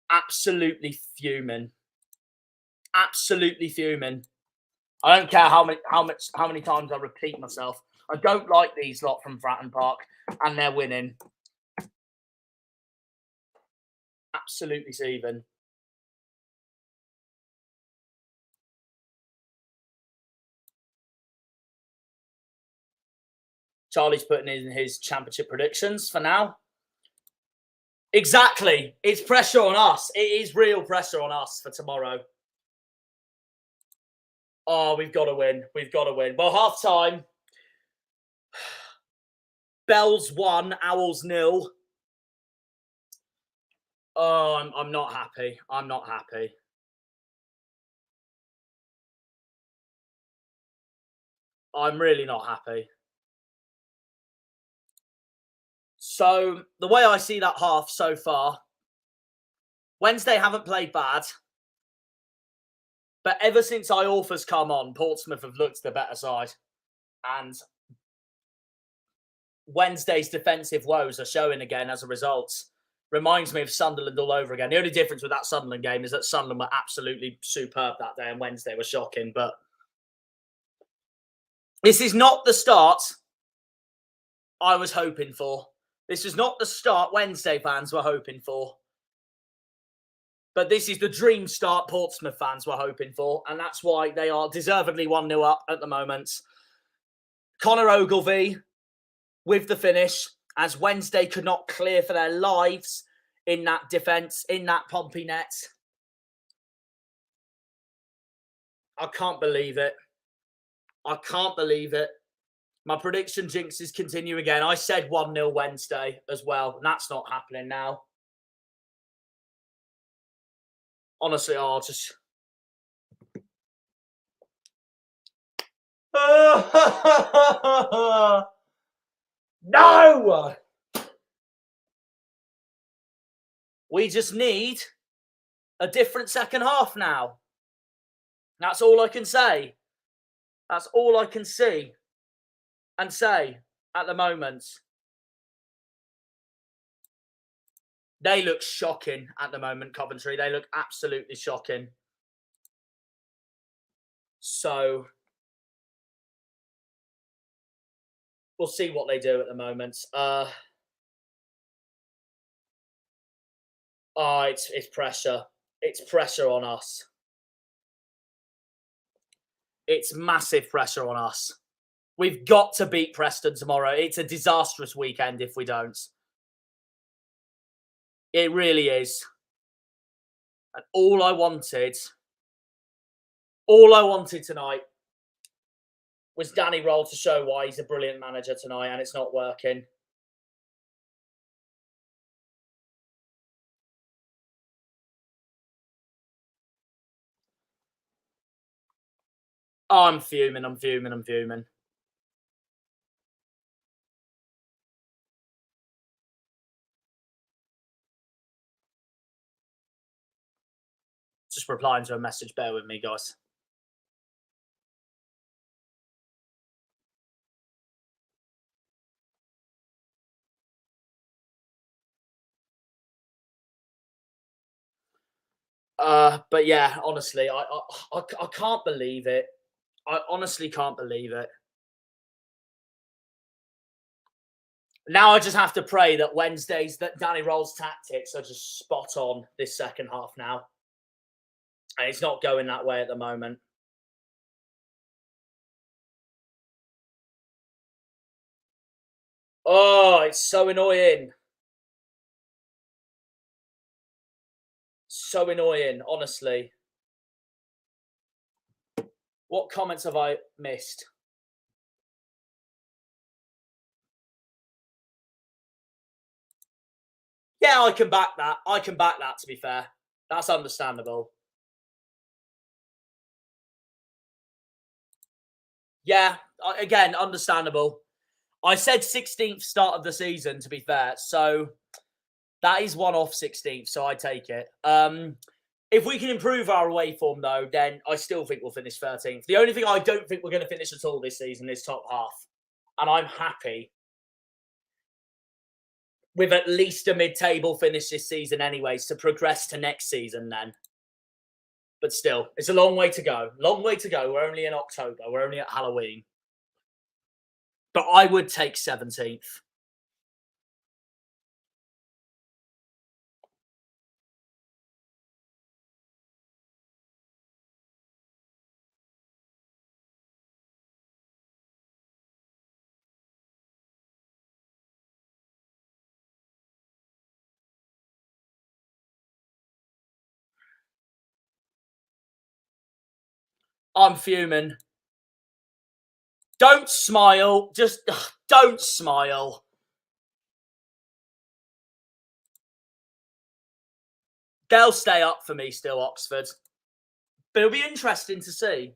S1: Absolutely fuming. Absolutely fuming. I don't care how many times I repeat myself. I don't like these lot from Fratton Park, and they're winning. Absolutely seething. Charlie's putting in his championship predictions for now. Exactly. It's pressure on us. It is real pressure on us for tomorrow. Oh, we've got to win. We've got to win. Well, half time. Bells 1, Owls 0. Oh, I'm not happy. I'm not happy. I'm really not happy. So, the way I see that half so far, Wednesday haven't played bad. But ever since Iorfa's come on, Portsmouth have looked the better side. And Wednesday's defensive woes are showing again as a result. Reminds me of Sunderland all over again. The only difference with that Sunderland game is that Sunderland were absolutely superb that day, and Wednesday was shocking. But this is not the start I was hoping for. This is not the start Wednesday fans were hoping for. But this is the dream start Portsmouth fans were hoping for, and that's why they are deservedly 1-0 up at the moment. Connor Ogilvie with the finish, as Wednesday could not clear for their lives in that defence, in that Pompey net. I can't believe it. I can't believe it. My prediction jinxes continue again. I said 1-0 Wednesday as well, and that's not happening now. Honestly, I'll just... No! We just need a different second half now. That's all I can say. That's all I can see and say at the moment. They look shocking at the moment, Coventry. They look absolutely shocking. So we'll see what they do at the moment. It's pressure. It's pressure on us. It's massive pressure on us. We've got to beat Preston tomorrow. It's a disastrous weekend if we don't. It really is. And all I wanted tonight was Danny Rohl to show why he's a brilliant manager tonight, and it's not working. Oh, I'm fuming. Just replying to a message. Bear with me, guys. But yeah, honestly, I can't believe it. I honestly can't believe it. Now I just have to pray that that Danny Rohl's tactics are just spot on this second half now. And it's not going that way at the moment. Oh, it's so annoying. So annoying, honestly. What comments have I missed? Yeah, I can back that. To be fair. That's understandable. Yeah, again, understandable. I said 16th start of the season, to be fair. So that is one off 16th, so I take it. If we can improve our away form, though, then I still think we'll finish 13th. The only thing I don't think we're going to finish at all this season is top half. And I'm happy with at least a mid-table finish this season anyways, to progress to next season then. But still, it's a long way to go. Long way to go. We're only in October. We're only at Halloween. But I would take 17th. I'm fuming. Don't smile. Just don't smile. They'll stay up for me still, Oxford. But it'll be interesting to see.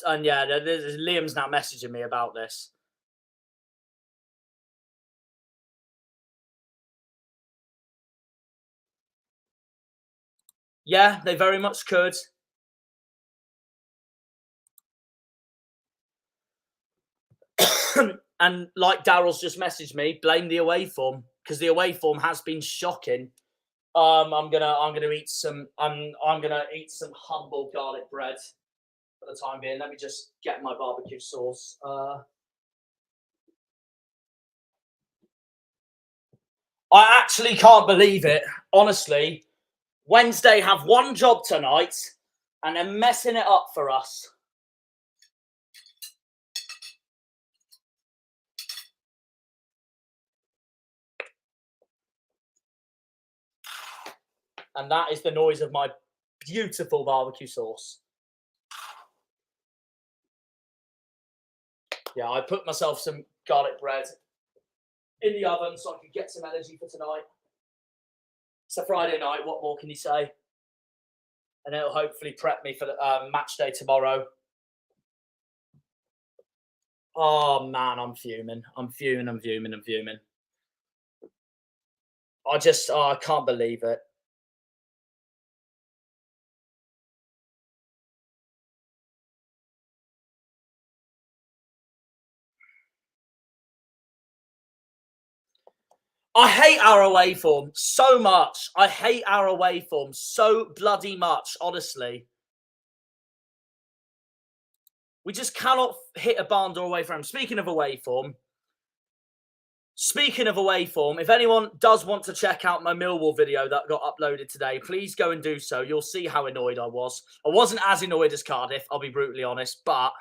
S1: And yeah, Liam's now messaging me about this. Yeah, they very much could. And like Daryl's just messaged me, blame the away form, because the away form has been shocking. I'm gonna eat some humble garlic bread for the time being. Let me just get my barbecue sauce. I actually can't believe it. Honestly, Wednesday have one job tonight, and they're messing it up for us. And that is the noise of my beautiful barbecue sauce. Yeah, I put myself some garlic bread in the oven so I could get some energy for tonight. It's a Friday night. What more can you say? And it'll hopefully prep me for the match day tomorrow. Oh, man, I'm fuming. I'm fuming. I can't believe it. I hate our away form so much. I hate our away form so bloody much, honestly. We just cannot hit a barn door away from him. Speaking of away form, if anyone does want to check out my Millwall video that got uploaded today, please go and do so. You'll see how annoyed I was. I wasn't as annoyed as Cardiff, I'll be brutally honest, but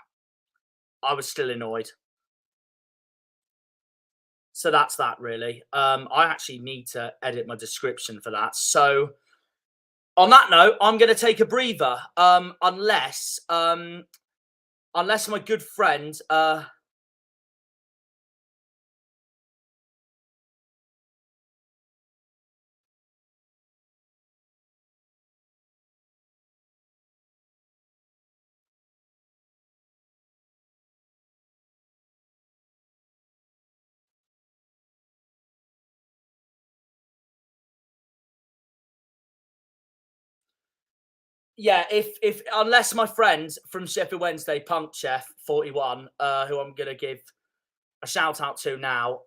S1: I was still annoyed. So that's that, really. I actually need to edit my description for that. So on that note, I'm going to take a breather, unless my good friend... Yeah, unless my friend from Sheffield Wednesday, Punk Chef 41, who I'm gonna give a shout out to now,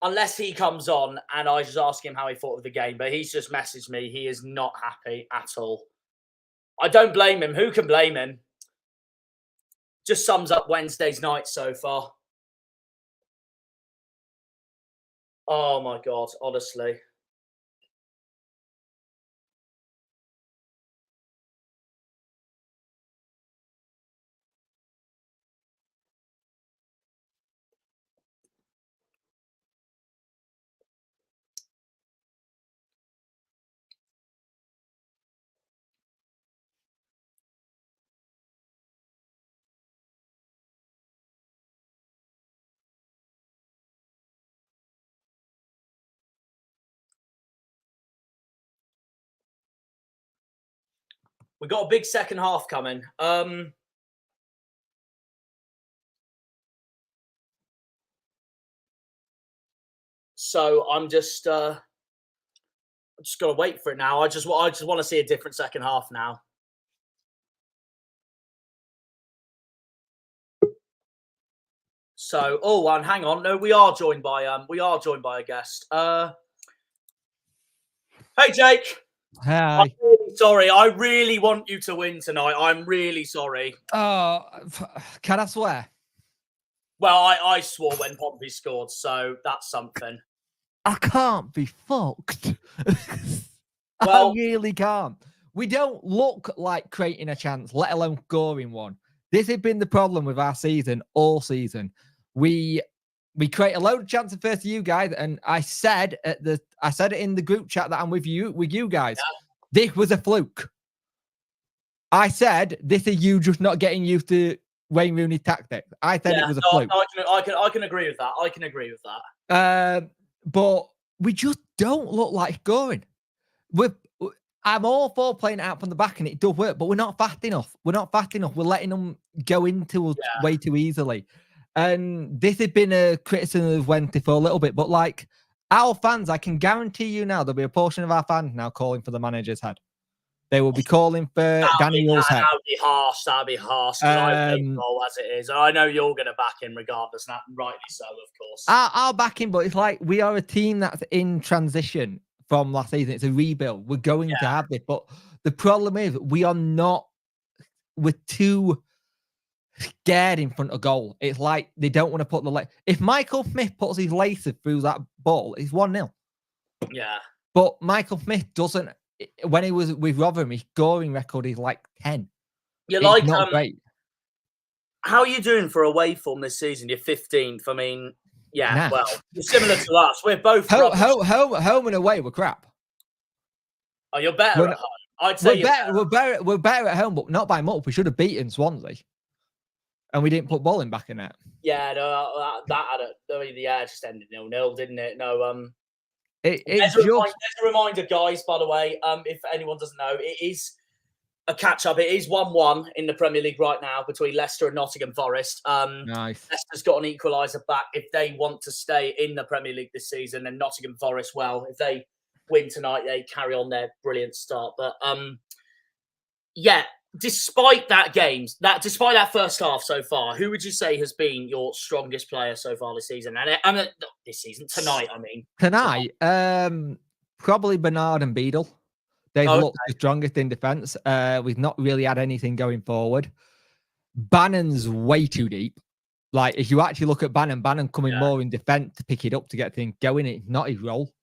S1: unless he comes on and I just ask him how he thought of the game, but he's just messaged me. He is not happy at all. I don't blame him. Who can blame him? Just sums up Wednesday's night so far. Oh my God, honestly. We got a big second half coming. So I'm just gonna wait for it now. I just want to see a different second half now. So, and hang on, no, we are joined by a guest. Hey, Jake.
S3: Hi.
S1: I'm really sorry. I really want you to win tonight. I'm really sorry.
S3: Oh, can I swear?
S1: Well, I swore when Pompey scored, so that's something.
S3: I can't be fucked.
S1: Well,
S3: I really can't. We don't look like creating a chance, let alone scoring one. This has been the problem with our season all season. We create a load of chances first to you guys, and I said it in the group chat that I'm with you guys. Yeah. This was a fluke. I said this is you just not getting used to Wayne Rooney's tactics. I said it was a fluke.
S1: I can agree with that.
S3: But we just don't look like scoring. I'm all for playing it out from the back, and it does work, but we're not fast enough. We're letting them go into us way too easily. And this has been a criticism of Wednesday for a little bit, but like our fans, I can guarantee you now there'll be a portion of our fans now calling for the manager's head. They will be calling for Danny Rohl's head.
S1: That'd be harsh. That'd be harsh. Because I hate Rohl as it is. And I know you're going to back him regardless. And rightly so, of course.
S3: I'll back him, but it's like we are a team that's in transition from last season. It's a rebuild. We're going to have this. But the problem is we're too scared in front of goal. It's like they don't want to put the if Michael Smith puts his laces through that ball, it's 1-0.
S1: Yeah.
S3: But Michael Smith doesn't. When he was with Rotherham, his scoring record is like 10.
S1: You're
S3: it's
S1: like,
S3: not great.
S1: How are you doing for away form this season? You're 15th. I mean, well, you're similar to us. We're both
S3: home and away. We're crap.
S1: Oh, you're better at home. I'd say
S3: we're better at home, but not by much. We should have beaten Swansea, and we didn't put ball in back in it.
S1: Yeah, no, that had it just ended 0-0, didn't it? No,
S3: There's
S1: a reminder, guys, by the way, if anyone doesn't know, it is a catch-up. It is 1-1 in the Premier League right now between Leicester and Nottingham Forest.
S3: Nice.
S1: Leicester's got an equaliser back if they want to stay in the Premier League this season, and Nottingham Forest, well, if they win tonight, they carry on their brilliant start. But, despite despite that first half so far, who would you say has been your strongest player so far this season? And tonight, I mean.
S3: Tonight, probably Bernard and Beadle. They've looked the strongest in defence. We've not really had anything going forward. Bannon's way too deep. Like, if you actually look at Bannon coming more in defence to pick it up to get things going, it's not his role.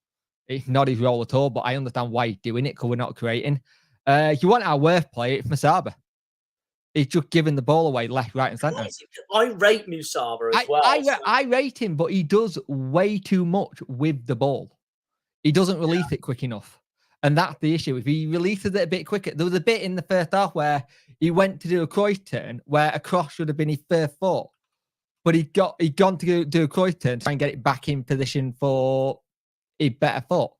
S3: It's not his role at all, but I understand why he's doing it because we're not creating. If you want our worst player, it's Musaba. He's just giving the ball away left, right, and centre.
S1: I rate Musaba as well.
S3: I rate him, but he does way too much with the ball. He doesn't release it quick enough. And that's the issue. If he releases it a bit quicker, there was a bit in the first half where he went to do a cross turn where a cross should have been his first thought. But he'd gone to do a cross turn to try and get it back in position for a better foot.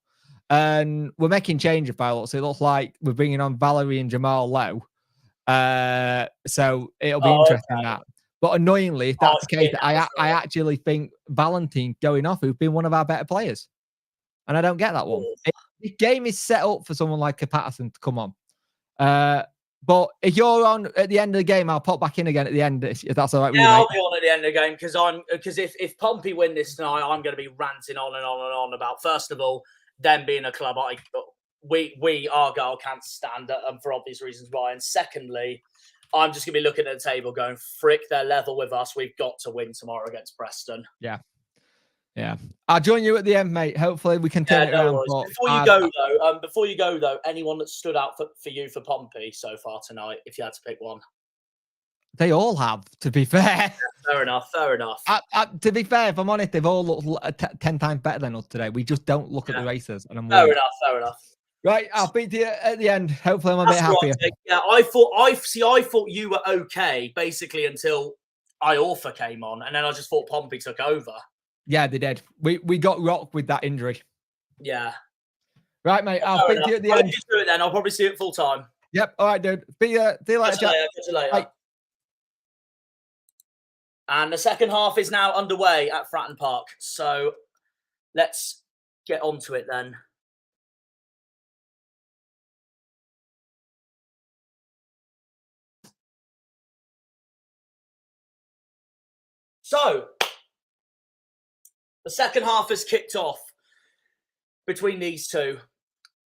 S3: And we're making changes by looks. It looks like we're bringing on Valerie and Jamal Lowe. So it'll be interesting that. But annoyingly, if that's the case, I actually think Valentine going off, who's been one of our better players. And I don't get that one. The game is set up for someone like a Patterson to come on. But if you're on at the end of the game, I'll pop back in again at the end if that's all right with you.
S1: Yeah, I'll be on at the end of the game because if Pompey win this tonight, I'm going to be ranting on and on and on about, first of all, them being a club we Argyle can't stand for obvious reasons why. And secondly, I'm just going to be looking at the table going, frick, they're level with us. We've got to win tomorrow against Preston.
S3: Yeah. I'll join you at the end, mate. Hopefully we can turn it around.
S1: Before you go though, anyone that stood out for you for Pompey so far tonight, if you had to pick one?
S3: They all have, to be fair.
S1: Yeah, fair enough.
S3: To be fair, if I'm honest, they've all looked 10 times better than us today. We just don't look at the races. And I'm
S1: fair enough.
S3: Right, I'll speak to you at the end. Hopefully I'm a bit happier.
S1: Yeah, I thought you were okay, basically, until Iorfa came on, and then I just thought Pompey took over.
S3: Yeah, they did. We got rocked with that injury.
S1: Yeah.
S3: Right, mate. I'll speak to you at the end.
S1: Just do it then. I'll probably see it full time.
S3: Yep. All right, dude. See you later.
S1: Catch you later. Bye. And the second half is now underway at Fratton Park. So let's get on to it then. So the second half has kicked off between these two.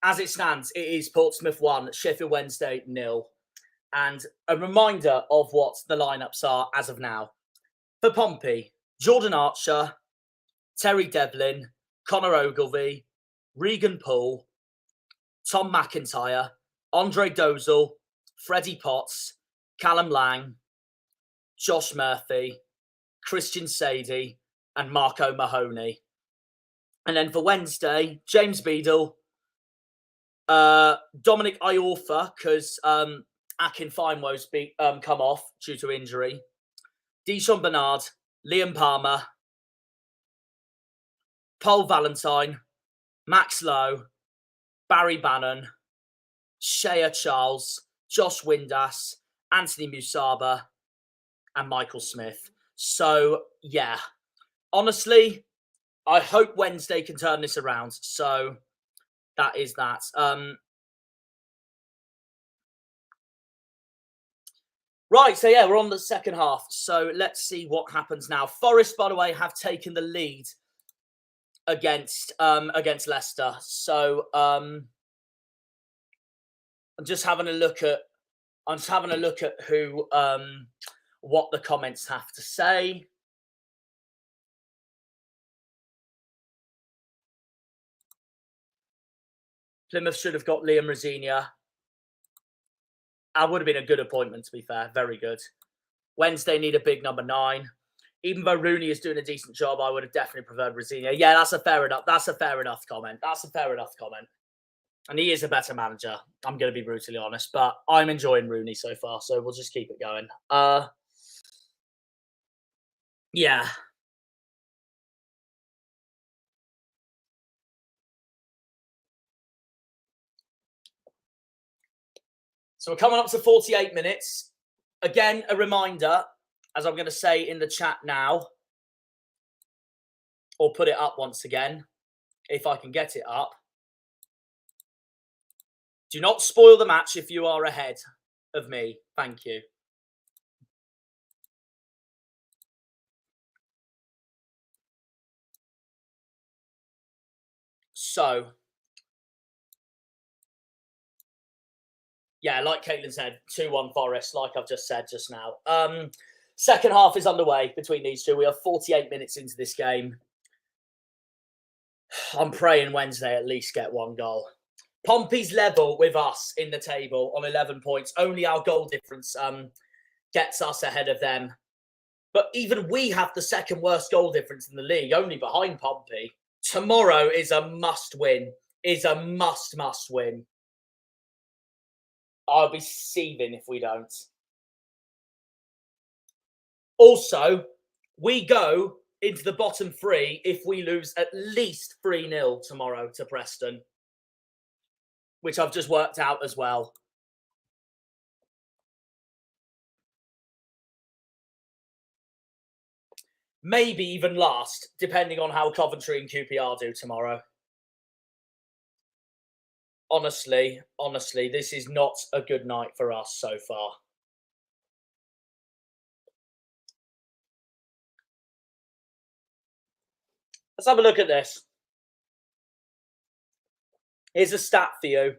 S1: As it stands, it is Portsmouth 1, Sheffield Wednesday 0. And a reminder of what the lineups are as of now. For Pompey, Jordan Archer, Terry Devlin, Connor Ogilvie, Regan Poole, Tom McIntyre, Andre Dozel, Freddie Potts, Callum Lang, Josh Murphy, Christian Sadie, and Marco Mahoney. And then for Wednesday, James Beadle, Dominic Iorfa, because Akin Finewo's come off due to injury, Deshaun Bernard, Liam Palmer, Paul Valentine, Max Lowe, Barry Bannon, Shea Charles, Josh Windass, Anthony Musaba, and Michael Smith. So, yeah. Honestly, I hope Wednesday can turn this around. So, that is that. Right, so yeah, we're on the second half. So let's see what happens now. Forest, by the way, have taken the lead against Leicester. So I'm just having a look at who what the comments have to say. Plymouth should have got Liam Rosinia. That would have been a good appointment, to be fair. Very good. Wednesday need a big number 9. Even though Rooney is doing a decent job, I would have definitely preferred Rosinia. Yeah, that's a fair enough. That's a fair enough comment. And he is a better manager. I'm going to be brutally honest, but I'm enjoying Rooney so far, so we'll just keep it going. Yeah. So we're coming up to 48 minutes. Again, a reminder, as I'm going to say in the chat now, or put it up once again, if I can get it up. Do not spoil the match if you are ahead of me. Thank you. So, yeah, like Caitlin said, 2-1 Forest, like I've just said just now. Second half is underway between these two. We are 48 minutes into this game. I'm praying Wednesday at least get 1 goal. Pompey's level with us in the table on 11 points. Only our goal difference gets us ahead of them. But even we have the second worst goal difference in the league, only behind Pompey. Tomorrow is a must-win. Must win. I'll be seething if we don't. Also, we go into the bottom 3 if we lose at least 3-0 tomorrow to Preston, which I've just worked out as well. Maybe even last, depending on how Coventry and QPR do tomorrow. Honestly, this is not a good night for us so far. Let's have a look at this. Here's a stat for you.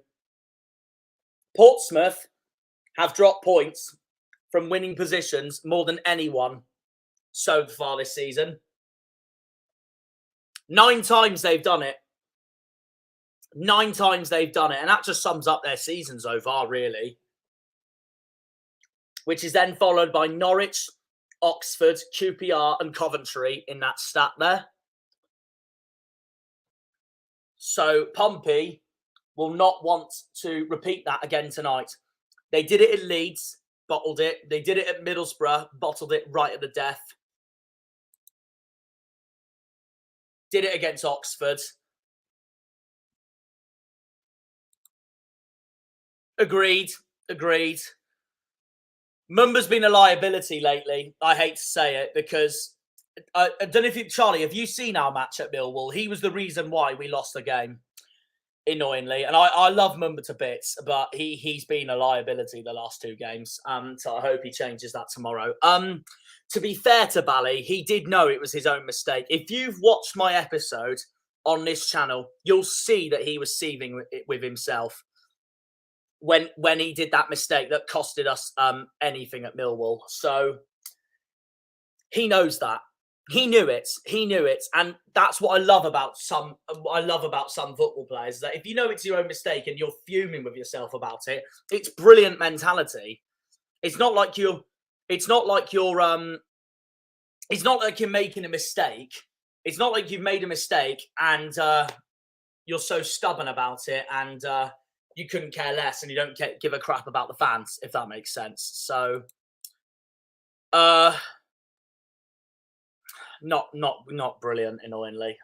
S1: Portsmouth have dropped points from winning positions more than anyone so far this season. 9 times they've done it. 9 times they've done it. And that just sums up their season so far, really. Which is then followed by Norwich, Oxford, QPR and Coventry in that stat there. So Pompey will not want to repeat that again tonight. They did it at Leeds, bottled it. They did it at Middlesbrough, bottled it right at the death. Did it against Oxford. Agreed. Mumba's been a liability lately. I hate to say it because I don't know if you, Charlie, have you seen our match at Millwall? He was the reason why we lost the game, annoyingly. And I love Mumba to bits, but he's been a liability the last 2 games. So I hope he changes that tomorrow. To be fair to Bally, he did know it was his own mistake. If you've watched my episode on this channel, you'll see that he was seething with himself when he did that mistake that costed us anything at Millwall. So he knows that. He knew it. And that's what I love about some football players, is that if you know it's your own mistake and you're fuming with yourself about it, it's brilliant mentality. It's not like you're making a mistake. It's not like you've made a mistake and you're so stubborn about it and you couldn't care less and you don't give a crap about the fans, if that makes sense. So not brilliant, annoyingly.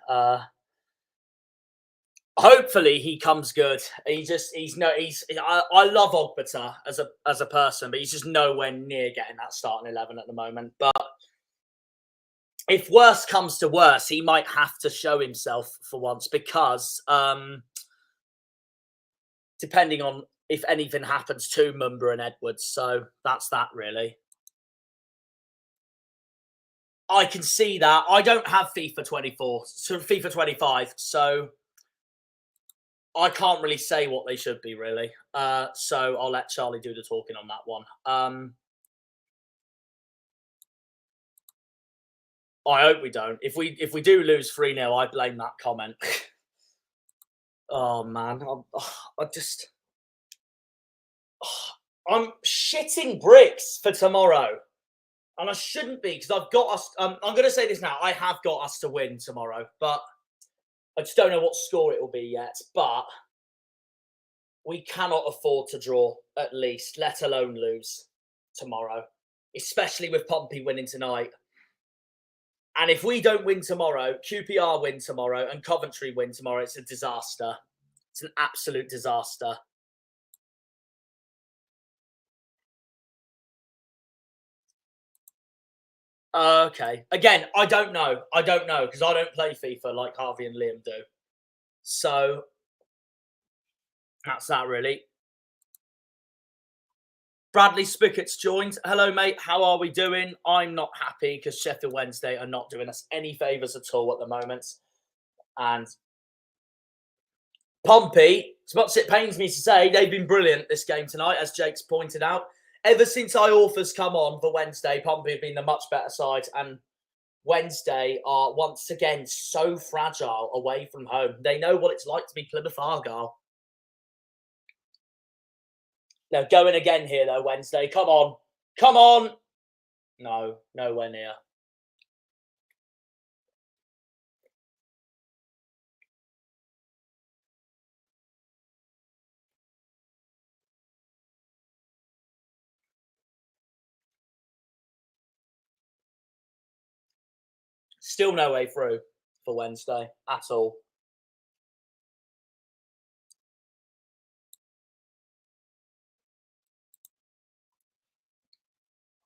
S1: Hopefully he comes good. I love Ogbata as a person, but he's just nowhere near getting that starting 11 at the moment. But if worse comes to worse, he might have to show himself for once because depending on if anything happens to Mumba and Edwards. So that's that, really. I can see that. I don't have FIFA 24, so FIFA 25, so I can't really say what they should be, really. So I'll let Charlie do the talking on that one. I hope we don't. If we do lose 3-0, I blame that comment. Oh, man. I'm shitting bricks for tomorrow. And I shouldn't be, because I've got us... I'm going to say this now. I have got us to win tomorrow. But I just don't know what score it will be yet. But we cannot afford to draw, at least, let alone lose tomorrow. Especially with Pompey winning tonight. And if we don't win tomorrow, QPR win tomorrow, and Coventry win tomorrow, it's a disaster. It's an absolute disaster. Okay. Again, I don't know. I don't know, because I don't play FIFA like Harvey and Liam do. So, that's that, really. Bradley Spickett's joined. Hello, mate. How are we doing? I'm not happy because Sheffield Wednesday are not doing us any favours at all at the moment. And Pompey, as much as it pains me to say, they've been brilliant this game tonight, as Jake's pointed out. Ever since Iorfa's come on for Wednesday, Pompey have been the much better side. And Wednesday are once again so fragile away from home. They know what it's like to be Plymouth Argyle. They're going again here, though, Wednesday. Come on. Come on. No, nowhere near. Still no way through for Wednesday at all.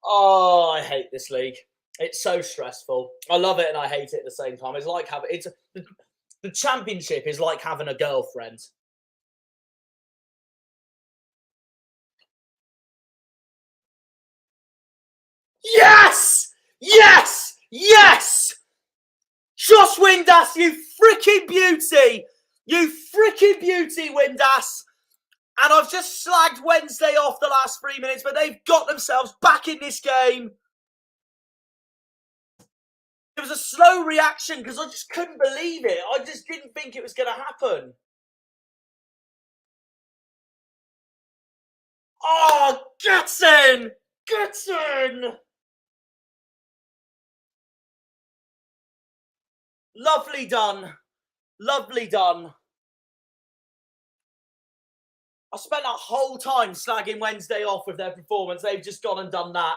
S1: Oh, I hate this league. It's so stressful. I love it and I hate it at the same time. It's like having the championship is like having a girlfriend. Yes! Yes! Yes! Josh Windass, you freaking beauty! You freaking beauty, Windass! And I've just slagged Wednesday off the last 3 minutes, but they've got themselves back in this game. It was a slow reaction because I just couldn't believe it. I just didn't think it was going to happen. Oh, get in! Get in! Lovely done. Lovely done. I spent that whole time slagging Wednesday off with their performance. They've just gone and done that.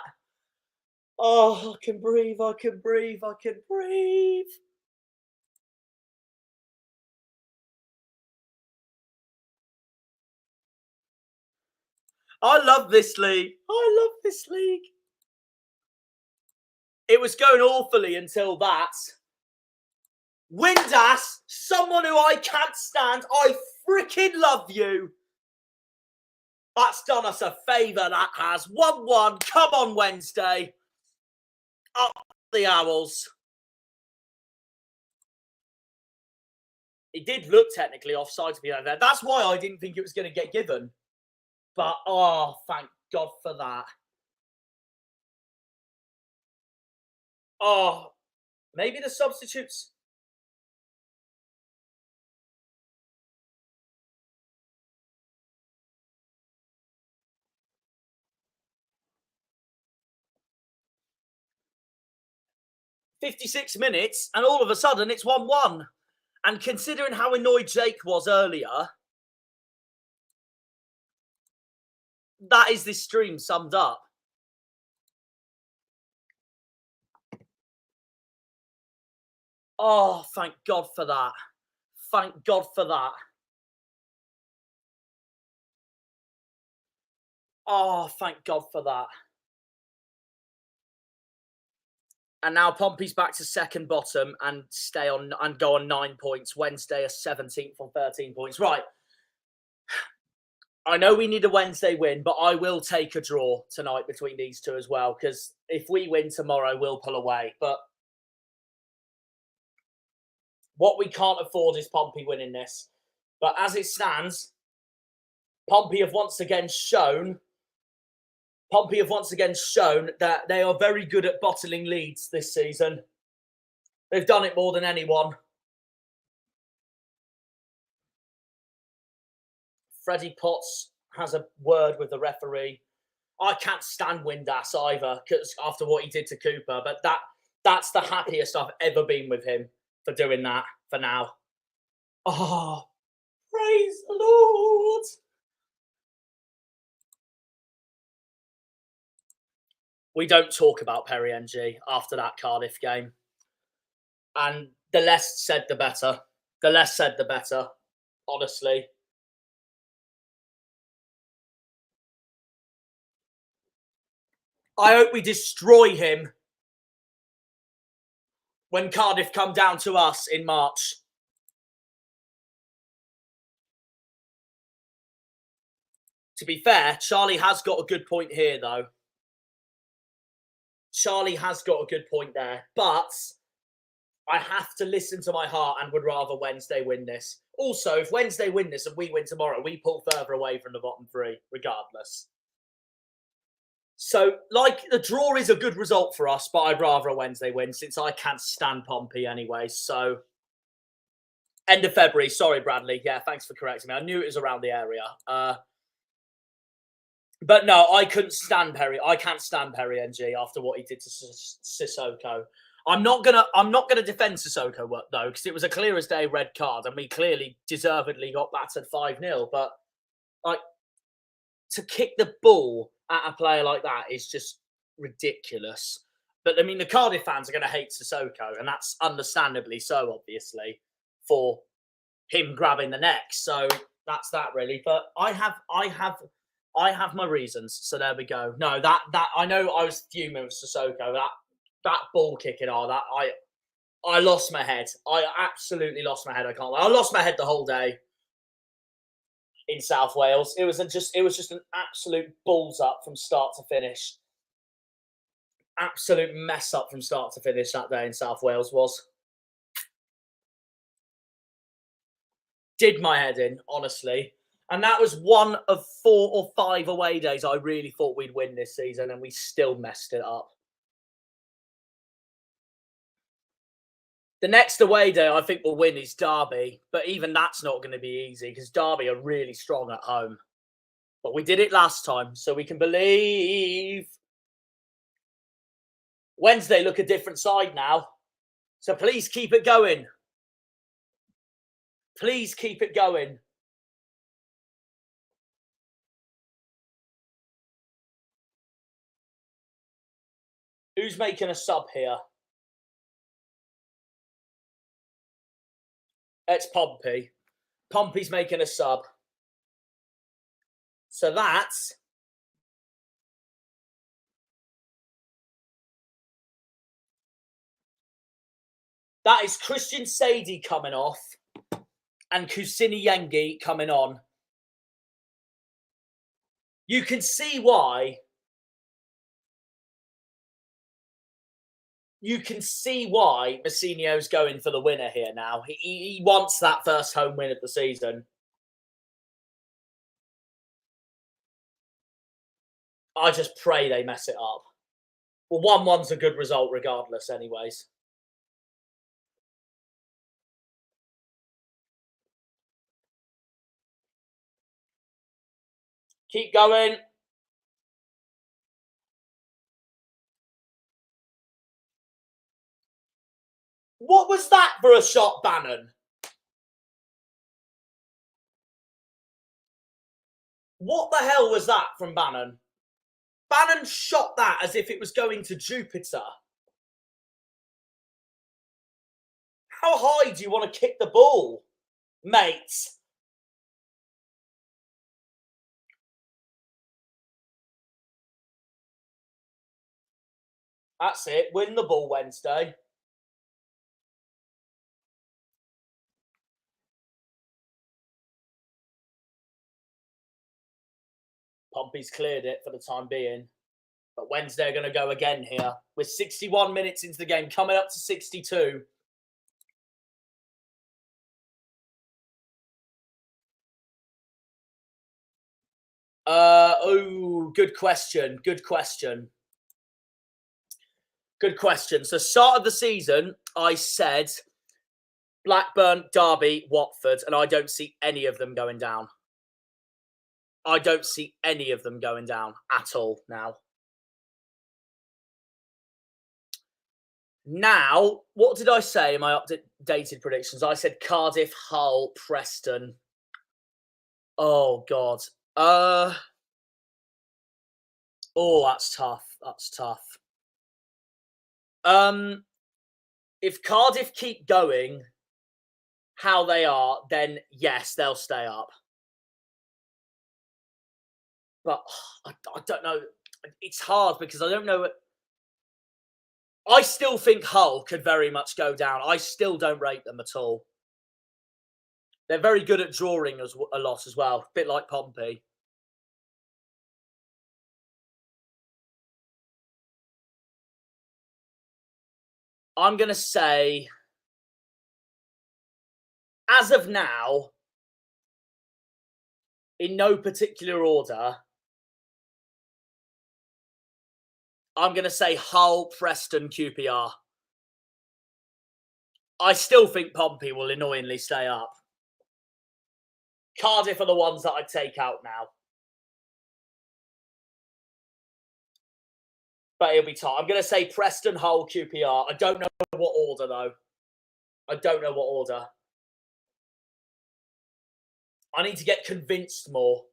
S1: Oh, I can breathe. I can breathe. I can breathe. I love this league. I love this league. It was going awfully until that. Windass, someone who I can't stand. I freaking love you. That's done us a favour, that has. 1-1. Come on, Wednesday. Up the Owls. It did look technically offside to be over there. That's why I didn't think it was going to get given. But, oh, thank God for that. Oh, maybe the substitutes. "56 minutes, and all of a sudden it's 1-1. And considering how annoyed Jake was earlier, that is this stream summed up. Oh, thank God for that. Thank God for that. Oh, thank God for that. And now Pompey's back to second bottom and go on 9 points. Wednesday are 17th on 13 points. Right. I know we need a Wednesday win, but I will take a draw tonight between these two as well, because if we win tomorrow, we'll pull away. But what we can't afford is Pompey winning this. But as it stands, Pompey have once again shown that they are very good at bottling leads this season. They've done it more than anyone. Freddie Potts has a word with the referee. I can't stand Windass either, because after what he did to Cooper, but that's the happiest I've ever been with him for doing that for now. Oh, praise the Lord. We don't talk about Perry NG after that Cardiff game. And the less said, the better. The less said, the better, honestly. I hope we destroy him when Cardiff come down to us in March. To be fair, Charlie has got a good point here, though. Charlie has got a good point there. But I have to listen to my heart and would rather Wednesday win this. Also, if Wednesday win this and we win tomorrow, we pull further away from the bottom three, regardless. So, like, the draw is a good result for us, but I'd rather a Wednesday win since I can't stand Pompey anyway. So, end of February. Sorry, Bradley. Yeah, thanks for correcting me. I knew it was around the area. But no, I couldn't stand Perry. I can't stand Perry NG after what he did to Sissoko. I'm not gonna defend Sissoko though, because it was a clear as day red card, and we clearly deservedly got battered 5-0. But like, to kick the ball at a player like that is just ridiculous. But I mean, the Cardiff fans are going to hate Sissoko, and that's understandably so, obviously, for him grabbing the neck. So that's that, really. But I have my reasons. So there we go. No, that I know I was fuming with Sissoko. That ball kicking, I lost my head. I absolutely lost my head. I can't lie. I lost my head the whole day in South Wales. It was just an absolute balls up from start to finish. Absolute mess up from start to finish that day in South Wales was. Did my head in, honestly. And that was one of 4 or 5 away days I really thought we'd win this season, and we still messed it up. The next away day I think we'll win is Derby, but even that's not going to be easy because Derby are really strong at home. But we did it last time, so we can believe. Wednesday look a different side now, so please keep it going. Please keep it going. Who's making a sub here? It's Pompey. Pompey's making a sub. So that is Christian Sadie coming off and Kusini Yengi coming on. You can see why. You can see why Massinio's going for the winner here now. He wants that first home win of the season. I just pray they mess it up. Well, 1-1's a good result regardless anyways. Keep going. What was that for a shot, Bannon? What the hell was that from Bannon? Bannon shot that as if it was going to Jupiter. How high do you want to kick the ball, mate? That's it. Win the ball Wednesday. Pompey's cleared it for the time being. But Wednesday are going to go again here. We're 61 minutes into the game, coming up to 62. Good question. Good question. Good question. So, start of the season, I said Blackburn, Derby, Watford, and I don't see any of them going down. I don't see any of them going down at all now. Now, what did I say in my updated predictions? I said Cardiff, Hull, Preston. Oh, God. Oh, that's tough. That's tough. If Cardiff keep going how they are, then yes, they'll stay up. But I don't know. It's hard because I don't know. I still think Hull could very much go down. I still don't rate them at all. They're very good at drawing a lot as well, a bit like Pompey. I'm going to say, as of now, in no particular order, I'm going to say Hull, Preston, QPR. I still think Pompey will annoyingly stay up. Cardiff are the ones that I'd take out now. But it'll be tight. I'm going to say Preston, Hull, QPR. I don't know what order, though. I don't know what order. I need to get convinced more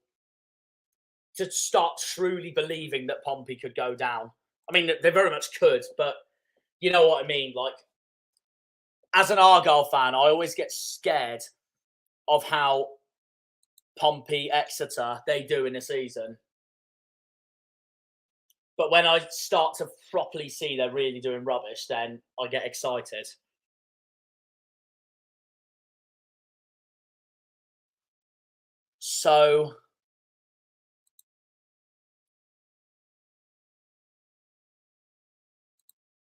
S1: to start truly believing that Pompey could go down. I mean, they very much could, but you know what I mean? Like, as an Argyle fan, I always get scared of how Pompey, Exeter, they do in a season. But when I start to properly see they're really doing rubbish, then I get excited. So,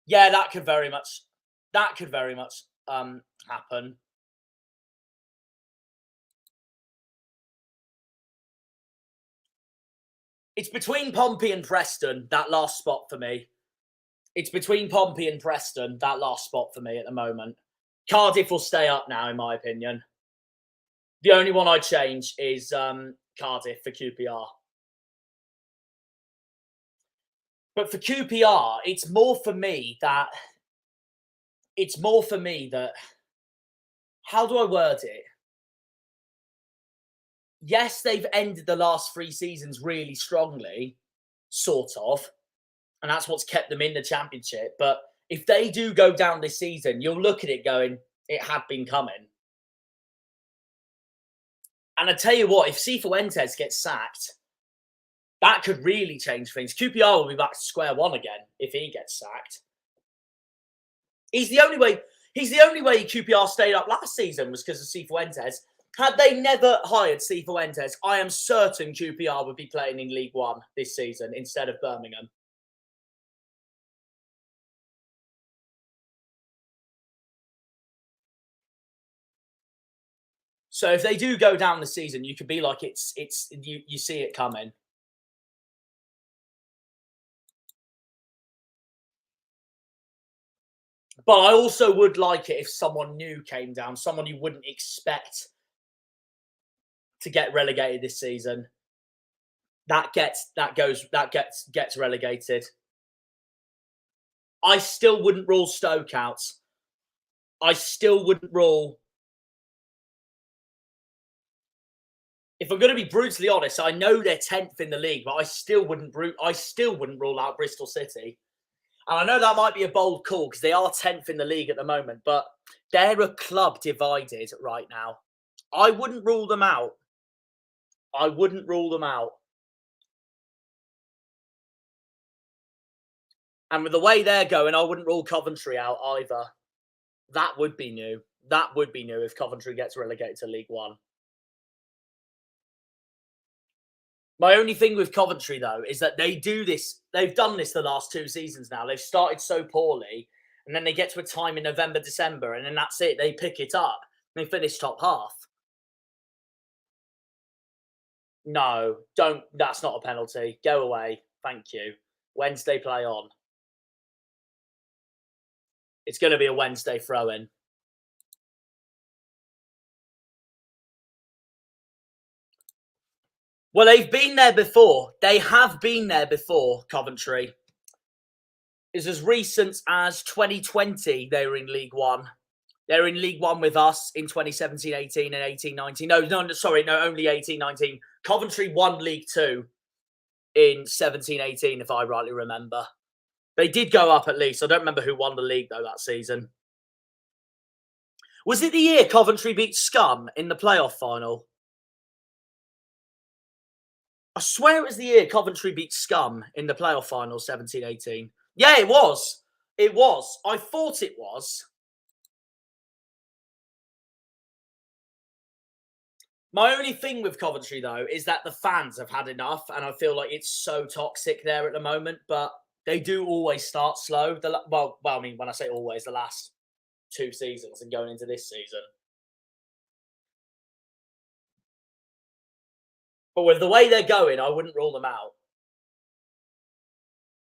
S1: yeah, that could very much happen. It's between Pompey and Preston, that last spot for me. It's between Pompey and Preston, that last spot for me at the moment. Cardiff will stay up now, in my opinion. The only one I'd change is Cardiff for QPR. But for QPR, it's more for me that... How do I word it? Yes, they've ended the last 3 seasons really strongly, sort of. And that's what's kept them in the Championship. But if they do go down this season, you'll look at it going, it had been coming. And I tell you what, if Cifuentes gets sacked, that could really change things. QPR will be back to square one again if he gets sacked. He's the only way QPR stayed up last season was because of Cifuentes. Had they never hired Cifuentes, I am certain QPR would be playing in League One this season instead of Birmingham. So if they do go down the season, you could be like, you see it coming. But I also would like it if someone new came down, someone you wouldn't expect to get relegated this season. That gets relegated. I still wouldn't rule Stoke out. I still wouldn't rule. If I'm going to be brutally honest, I know they're 10th in the league, but I still wouldn't rule out Bristol City. And I know that might be a bold call because they are 10th in the league at the moment, but they're a club divided right now. I wouldn't rule them out. I wouldn't rule them out. And with the way they're going, I wouldn't rule Coventry out either. That would be new. That would be new if Coventry gets relegated to League One. My only thing with Coventry, though, is that they do this. They've done this the last 2 seasons now. They've started so poorly, and then they get to a time in November, December, and then that's it. They pick it up. They finish top half. No, don't. That's not a penalty. Go away. Thank you. Wednesday play on. It's going to be a Wednesday throw-in. Well, they've been there before. They have been there before, Coventry. It's as recent as 2020 they were in League One. They were in League One with us in 2017-18 and 18-19. No, only 18-19. Coventry won League Two in 17-18, if I rightly remember. They did go up at least. I don't remember who won the league, though, that season. Was it the year Coventry beat Scum in the playoff final? I swear it was the year Coventry beat Scum in the playoff final, 17-18. Yeah, it was. It was. I thought it was. My only thing with Coventry, though, is that the fans have had enough, and I feel like it's so toxic there at the moment, but they do always start slow. Well, I mean, when I say always, the last 2 seasons and going into this season. But with the way they're going, I wouldn't rule them out.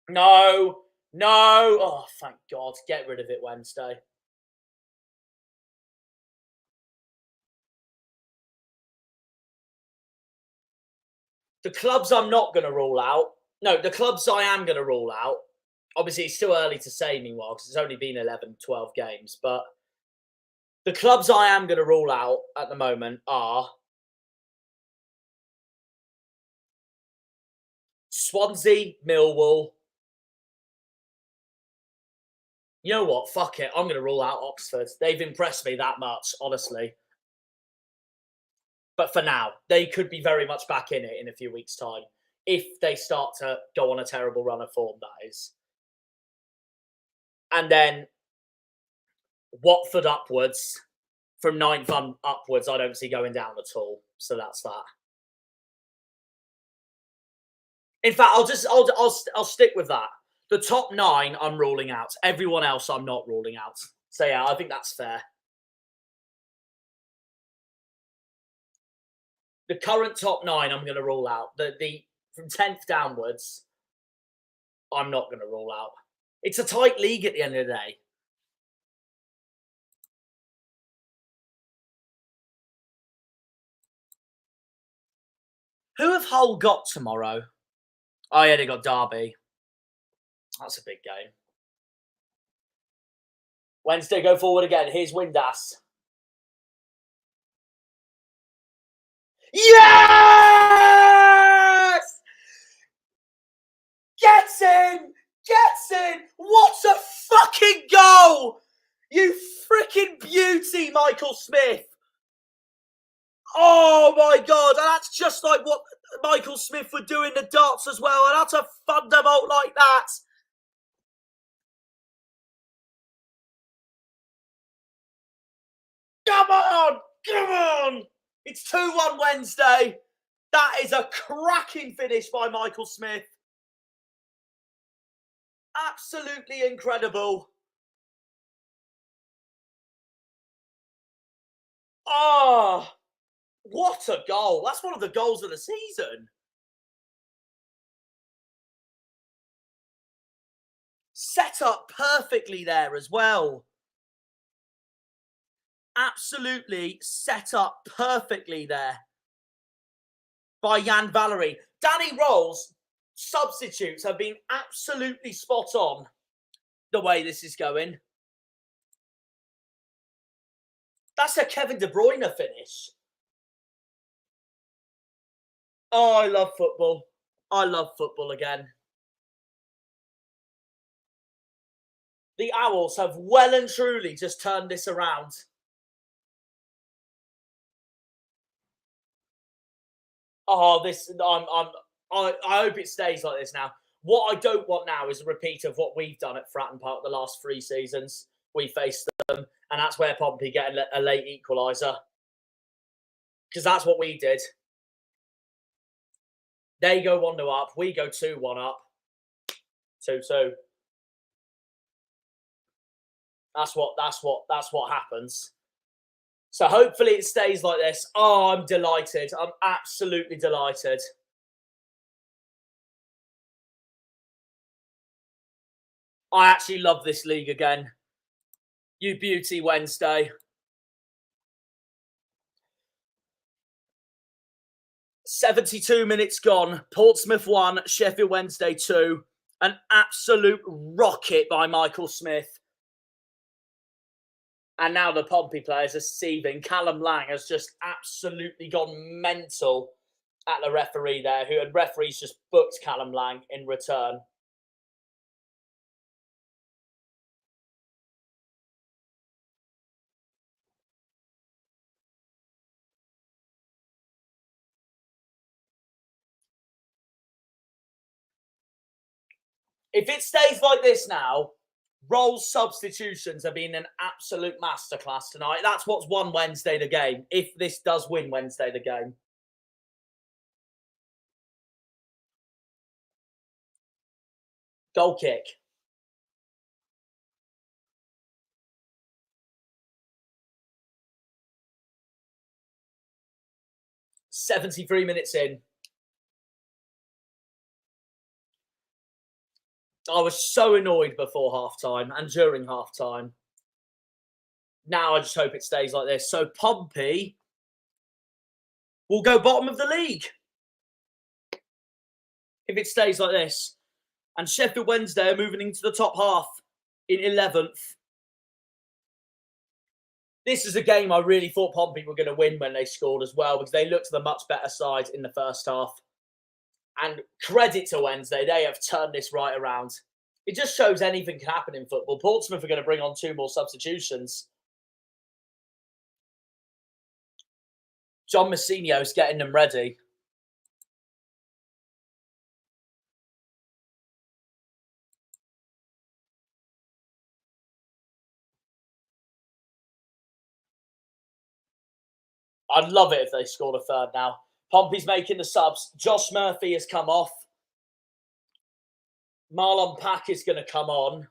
S1: No. Oh, thank God. Get rid of it Wednesday. The clubs I'm not going to rule out. No, the clubs I am going to rule out. Obviously, it's still early to say, meanwhile, because it's only been 11, 12 games. But the clubs I am going to rule out at the moment are Swansea, Millwall. You know what? Fuck it. I'm going to rule out Oxford. They've impressed me that much, honestly. But for now, they could be very much back in it in a few weeks' time. If they start to go on a terrible run of form, that is. And then Watford upwards, from 9th upwards, I don't see going down at all. So that's that. In fact, I'll stick with that. The top 9, I'm ruling out. Everyone else, I'm not ruling out. So yeah, I think that's fair. The current top 9, I'm going to rule out. The from 10th downwards, I'm not going to rule out. It's a tight league at the end of the day. Who have Hull got tomorrow? Oh, yeah, they got Derby. That's a big game. Wednesday, go forward again. Here's Windass. Yes! Gets in! What a fucking goal! You freaking beauty, Michael Smith. Oh my God, and that's just like what Michael Smith would do in the darts as well, and that's a thunderbolt like that. Come on! It's 2-1 Wednesday. That is a cracking finish by Michael Smith. Absolutely incredible. Oh, what a goal. That's one of the goals of the season. Set up perfectly there as well. Absolutely set up perfectly there by Jan Valery. Danny Rohl's substitutes have been absolutely spot on the way this is going. That's a Kevin De Bruyne finish. Oh, I love football. I love football again. The Owls have well and truly just turned this around. Oh, I hope it stays like this now. What I don't want now is a repeat of what we've done at Fratton Park the last 3 seasons. We faced them, and that's where Pompey get a late equaliser. Because that's what we did. They go 1-0 up, we go 2-1 up. 2-2. That's what happens. So hopefully it stays like this. Oh, I'm delighted. I'm absolutely delighted. I actually love this league again. You beauty, Wednesday. 72 minutes gone. Portsmouth 1, Sheffield Wednesday 2. An absolute rocket by Michael Smith. And now the Pompey players are seething. Callum Lang has just absolutely gone mental at the referee there, who had referees just booked Callum Lang in return. If it stays like this now, Rohl's substitutions have been an absolute masterclass tonight. That's what's won Wednesday the game, if this does win Wednesday the game. Goal kick. "73 minutes in. I was so annoyed before half-time and during half-time. Now I just hope it stays like this. So Pompey will go bottom of the league if it stays like this. And Sheffield Wednesday are moving into the top half in 11th. This is a game I really thought Pompey were going to win when they scored as well, because they looked the much better side in the first half. And credit to Wednesday, they have turned this right around. It just shows anything can happen in football. Portsmouth are going to bring on 2 more substitutions. John Messinio's getting them ready. I'd love it if they scored a third now. Pompey's making the subs. Josh Murphy has come off. Marlon Pack is going to come on.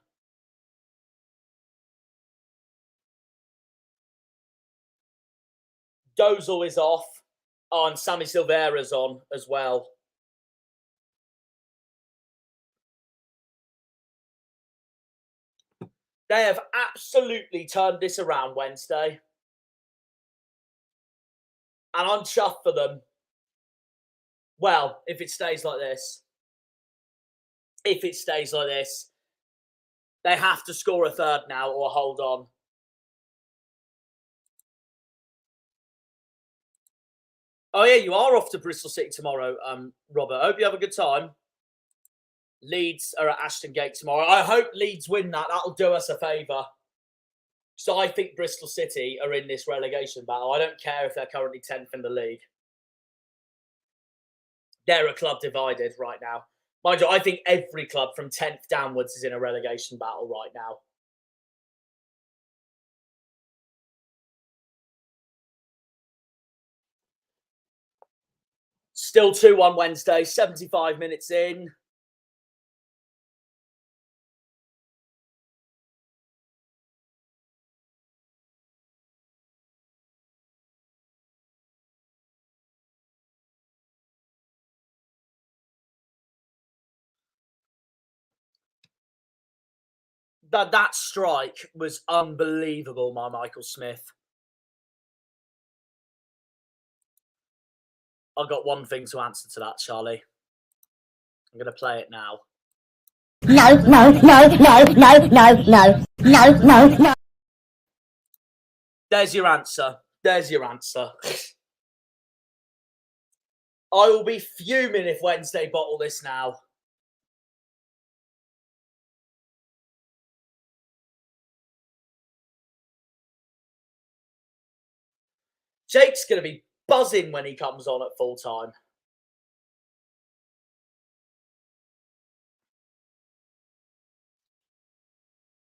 S1: Dozel is off. Oh, and Sammy Silvera's on as well. They have absolutely turned this around Wednesday. And I'm chuffed for them. Well, if it stays like this. If it stays like this. They have to score a third now or hold on. Oh, yeah, you are off to Bristol City tomorrow, Robert. Hope you have a good time. Leeds are at Ashton Gate tomorrow. I hope Leeds win that. That'll do us a favour. So I think Bristol City are in this relegation battle. I don't care if they're currently 10th in the league. They're a club divided right now. Mind you, I think every club from 10th downwards is in a relegation battle right now. Still 2-1 Wednesday, 75 minutes in. That strike was unbelievable by Michael Smith. I've got one thing to answer to that, Charlie. I'm going to play it now.
S2: No, no, no, no, no, no, no, no, no, no.
S1: There's your answer. There's your answer. I will be fuming if Wednesday bottle this now. Jake's going to be buzzing when he comes on at full time.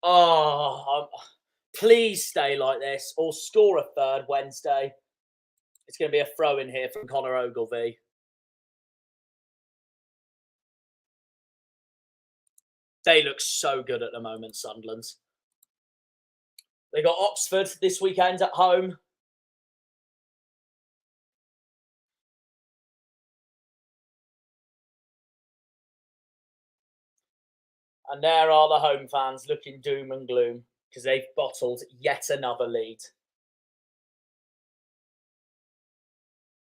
S1: Oh, please stay like this or score a third Wednesday. It's going to be a throw in here from Connor Ogilvie. They look so good at the moment, Sunderland. They got Oxford this weekend at home. And there are the home fans looking doom and gloom because they've bottled yet another lead.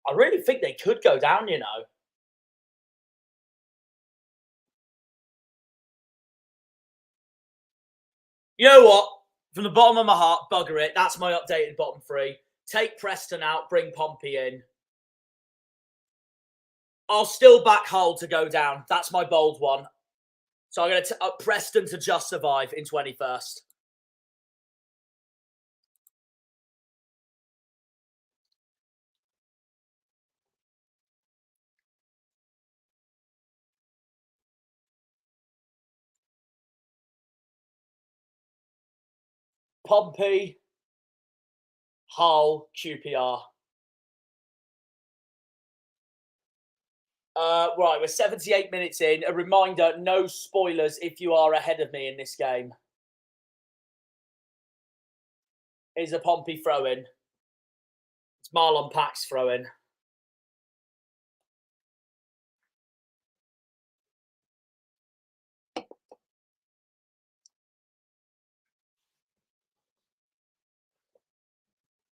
S1: I really think they could go down, you know. You know what? From the bottom of my heart, bugger it. That's my updated bottom three. Take Preston out, bring Pompey in. I'll still back Hull to go down. That's my bold one. So I'm going to up Preston to just survive in 21st. Pompey, Hull, QPR. Right, we're 78 minutes in. A reminder, no spoilers if you are ahead of me in this game. Is a Pompey throw-in. It's Marlon Pack's throw-in.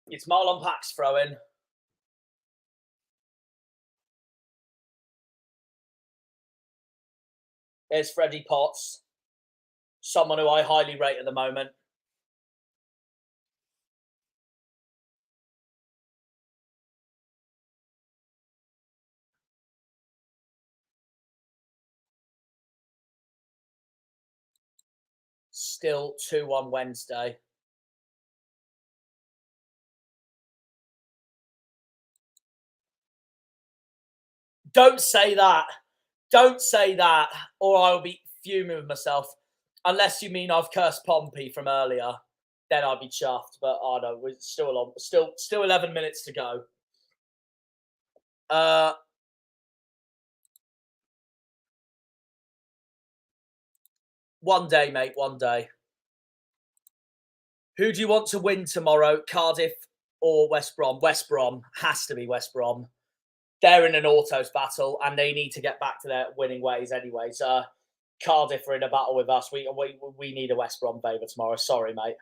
S1: It's Marlon Pack's throw-in. There's Freddie Potts, someone who I highly rate at the moment. Still 2-1 Wednesday. Don't say that. Don't say that, or I'll be fuming with myself. Unless you mean I've cursed Pompey from earlier, then I'd be chuffed. But oh no, we're still on. Still 11 minutes to go. One day, mate. One day. Who do you want to win tomorrow? Cardiff or West Brom? West Brom has to be West Brom. They're in an autos battle and they need to get back to their winning ways anyways. Cardiff are in a battle with us. We need a West Brom favour tomorrow. Sorry, mate.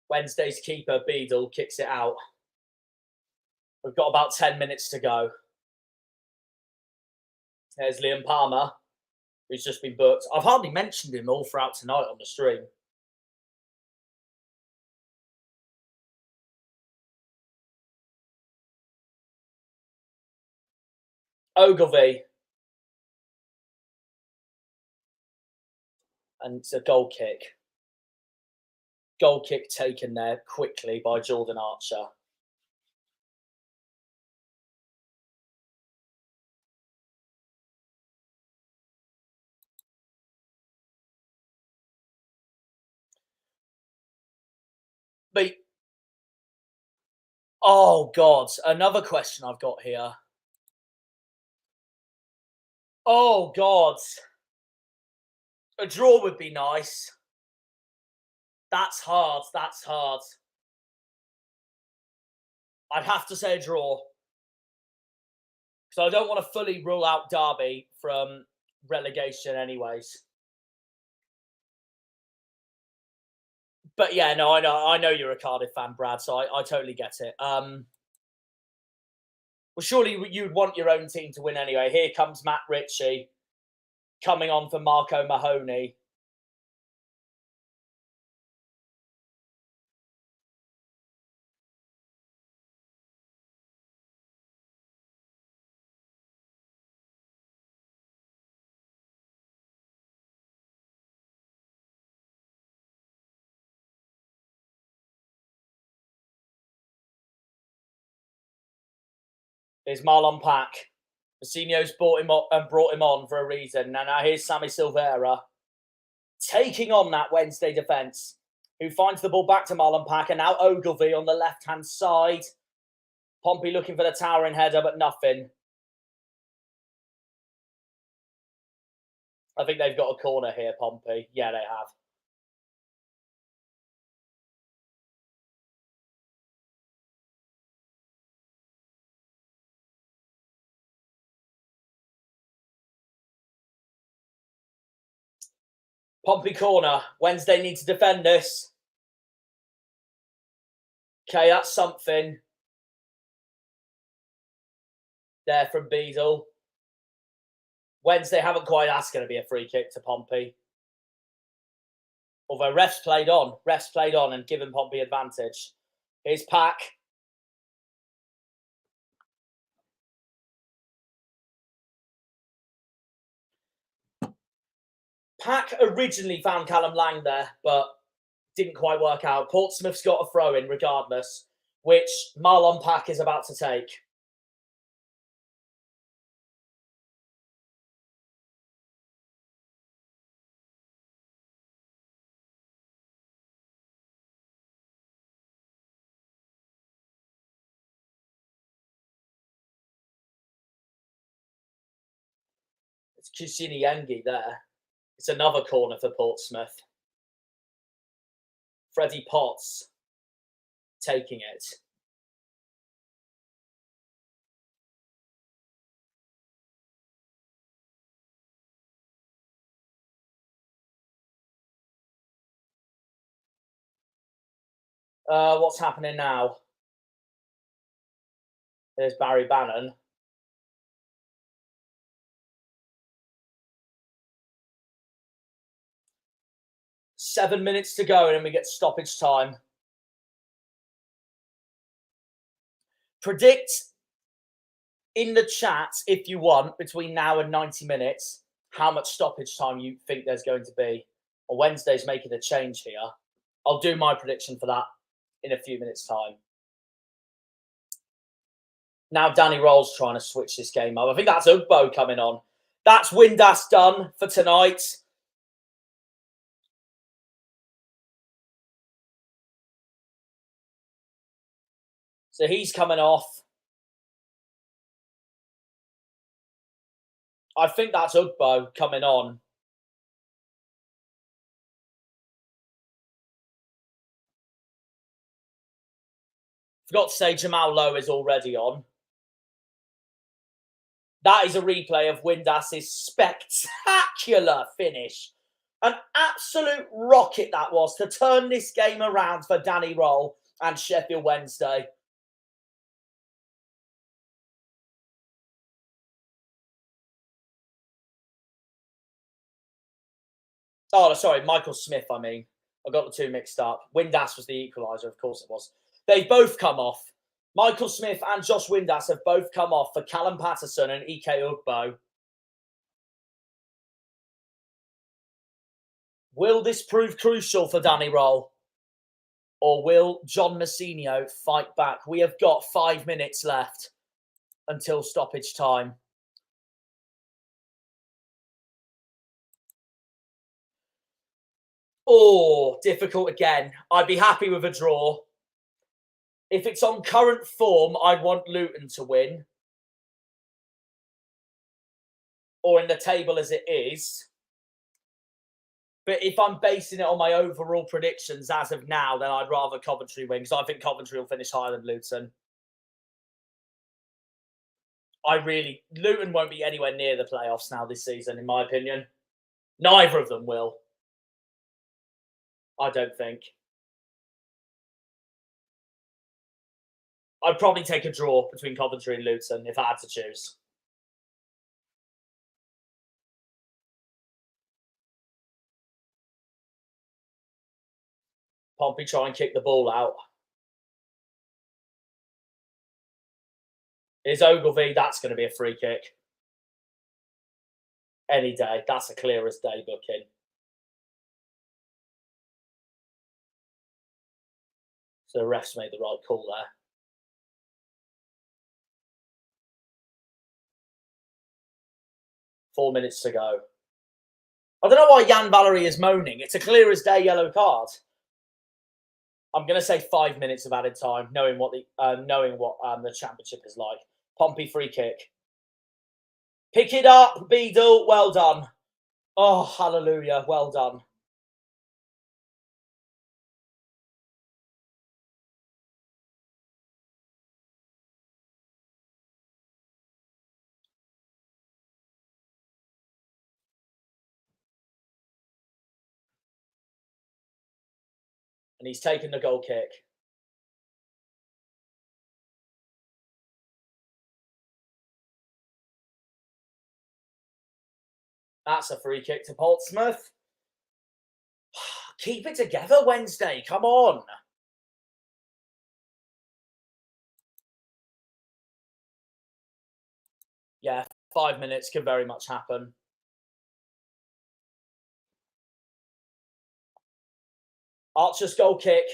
S1: Wednesday's keeper, Beadle, kicks it out. We've got about 10 minutes to go. There's Liam Palmer, who's just been booked. I've hardly mentioned him all throughout tonight on the stream. Ogilvie. And it's a goal kick. Goal kick taken there quickly by Jordan Archer. But, oh, God. Another question I've got here. Oh, God. A draw would be nice. That's hard. That's hard. I'd have to say a draw. So I don't want to fully rule out Derby from relegation anyways. But yeah, no, I know you're a Cardiff fan, Brad, so I totally get it. Well, surely you'd want your own team to win anyway. Here comes Matt Ritchie coming on for Marco Mahoney. Here's Marlon Pack. Mousinho's brought him on for a reason. And now here's Sammy Silvera taking on that Wednesday defence, who finds the ball back to Marlon Pack, and now Ogilvy on the left-hand side. Pompey looking for the towering header, but nothing. I think they've got a corner here, Pompey. Yeah, they have. Pompey corner. Wednesday needs to defend this. Okay, that's something. There from Beadle. Wednesday haven't quite. That's going to be a free kick to Pompey. Although refs played on and given Pompey advantage. Here's Pack. Pack originally found Callum Lang there, but didn't quite work out. Portsmouth's got a throw in regardless, which Marlon Pack is about to take. It's Kusiniyengi there. It's another corner for Portsmouth. Freddie Potts taking it. What's happening now? There's Barry Bannon. Seven minutes to go, and then we get stoppage time. Predict in the chat, if you want, between now and 90 minutes, how much stoppage time you think there's going to be. Or Wednesday's making a change here. I'll do my prediction for that in a few minutes' time. Now Danny Rohl's trying to switch this game up. I think that's Ugbo coming on. That's Windass done for tonight. So he's coming off. I think that's Ugbo coming on. Forgot to say Jamal Lowe is already on. That is a replay of Windass's spectacular finish. An absolute rocket that was to turn this game around for Danny Rohl and Sheffield Wednesday. Oh, sorry, Michael Smith, I mean. I got the two mixed up. Windass was the equaliser, of course it was. They've both come off. Michael Smith and Josh Windass have both come off for Callum Patterson and Ike Ugbo. Will this prove crucial for Danny Rohl? Or will John Mousinho fight back? We have got 5 minutes left until stoppage time. Oh, difficult again. I'd be happy with a draw. If it's on current form, I'd want Luton to win. Or in the table as it is. But if I'm basing it on my overall predictions as of now, then I'd rather Coventry win, because I think Coventry will finish higher than Luton. Luton won't be anywhere near the playoffs now this season, in my opinion. Neither of them will. I don't think. I'd probably take a draw between Coventry and Luton if I had to choose. Pompey try and kick the ball out. Here's Ogilvy. That's going to be a free kick. Any day. That's a clear as day booking. So the refs made the right call there. 4 minutes to go. I don't know why Jan Valery is moaning. It's a clear as day yellow card. I'm going to say 5 minutes of added time, knowing what the championship is like. Pompey free kick. Pick it up, Beadle. Well done. Oh, hallelujah. Well done. And he's taken the goal kick. That's a free kick to Portsmouth. Keep it together, Wednesday. Come on. Yeah, 5 minutes can very much happen. Archer's goal kick.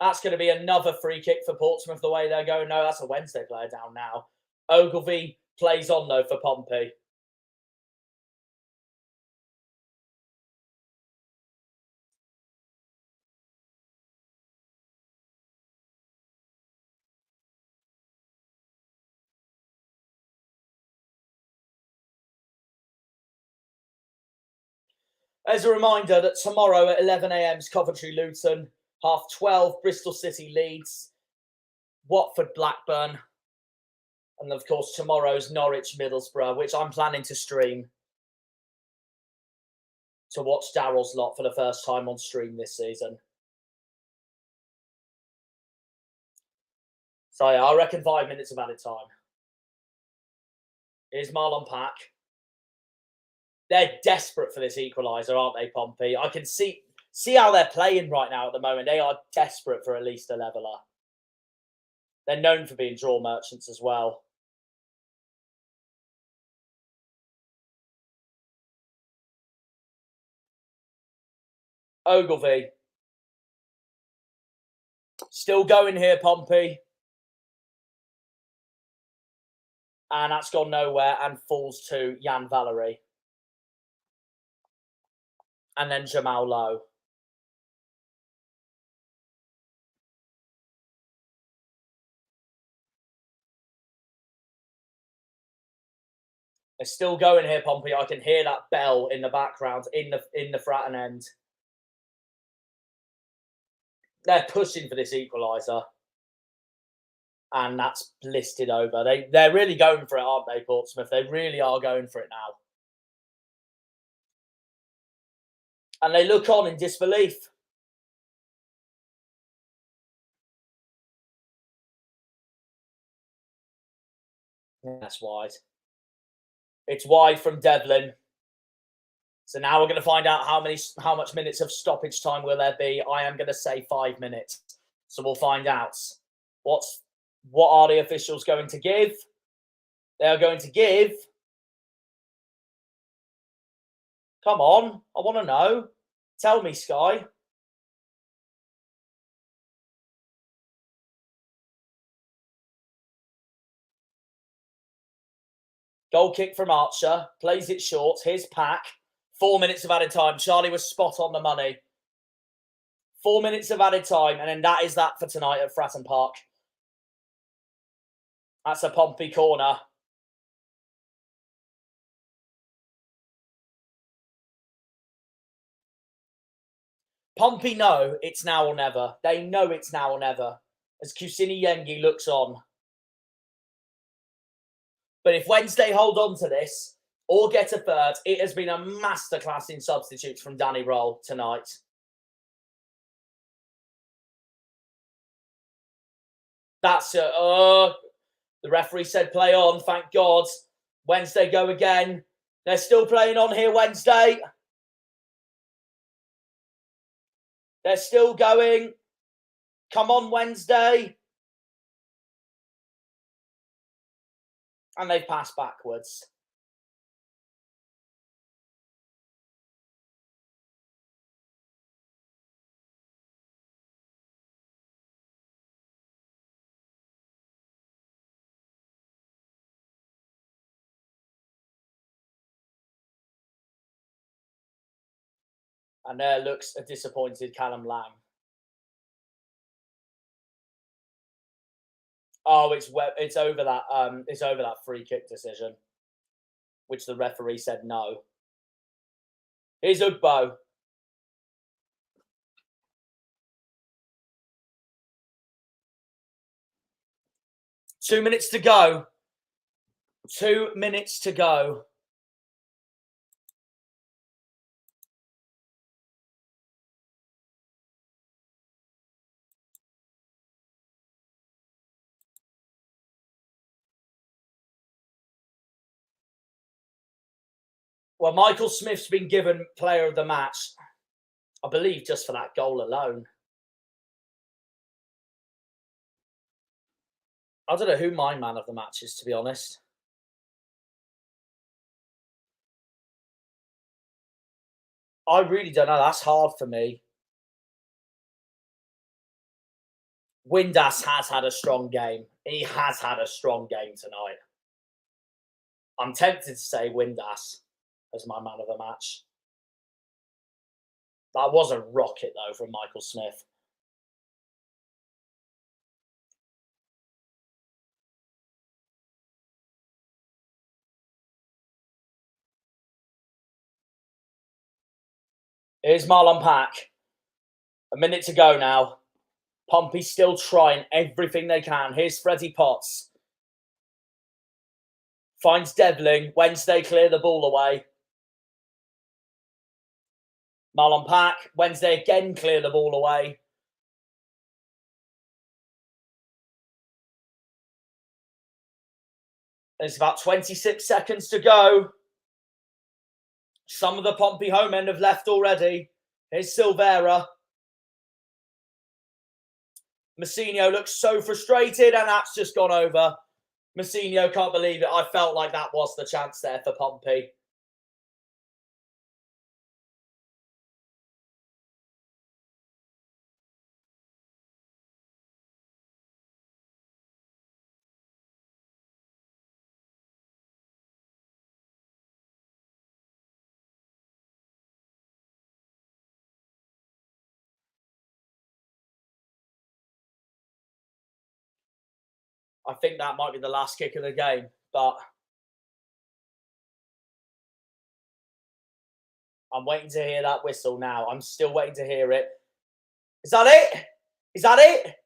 S1: That's going to be another free kick for Portsmouth the way they're going. No, that's a Wednesday player down now. Ogilvy plays on, though, for Pompey. As a reminder that tomorrow at 11 a.m. is Coventry-Luton, 12:30 Bristol City Leeds, Watford-Blackburn, and of course tomorrow's Norwich-Middlesbrough, which I'm planning to stream to watch Daryl's lot for the first time on stream this season. So yeah, I reckon 5 minutes of added time. Here's Marlon Pack. They're desperate for this equaliser, aren't they, Pompey? I can see how they're playing right now at the moment. They are desperate for at least a leveller. They're known for being draw merchants as well. Ogilvy. Still going here, Pompey. And that's gone nowhere and falls to Jan Valery. And then Jamal Lowe. They're still going here, Pompey. I can hear that bell in the background in the Fratton end. They're pushing for this equaliser. And that's listed over. They're really going for it, aren't they, Portsmouth? They really are going for it now. And they look on in disbelief. That's wide. It's wide from Devlin. So now we're going to find out how much minutes of stoppage time will there be. I am going to say 5 minutes. So we'll find out. What are the officials going to give? They are going to give. Come on. I want to know. Tell me, Sky. Goal kick from Archer. Plays it short. Here's Pack. 4 minutes of added time. Charlie was spot on the money. 4 minutes of added time. And then that is that for tonight at Fratton Park. That's a Pompey corner. Pompey know it's now or never. They know it's now or never. As Kusini Yengi looks on. But if Wednesday hold on to this or get a third, it has been a masterclass in substitutes from Danny Rohl tonight. That's it. The referee said play on, thank God. Wednesday go again. They're still playing on here Wednesday. They're still going. Come on, Wednesday. And they've passed backwards. And there looks a disappointed Callum Lang. Oh, it's over that free kick decision, which the referee said no. Here's Ugbo. Two minutes to go. 2 minutes to go. Well, Michael Smith's been given player of the match, I believe, just for that goal alone. I don't know who my man of the match is, to be honest. I really don't know. That's hard for me. Windass has had a strong game. He has had a strong game tonight. I'm tempted to say Windass as my man of the match. That was a rocket, though, from Michael Smith. Here's Marlon Pack. A minute to go now. Pompey still trying everything they can. Here's Freddie Potts. Finds Devlin. Wednesday clear the ball away. Marlon Pack. Wednesday again clear the ball away. There's about 26 seconds to go. Some of the Pompey home end have left already. Here's Silvera. Messinho looks so frustrated, and that's just gone over. Messinho can't believe it. I felt like that was the chance there for Pompey. I think that might be the last kick of the game, but I'm waiting to hear that whistle now. I'm still waiting to hear it. Is that it? Is that it?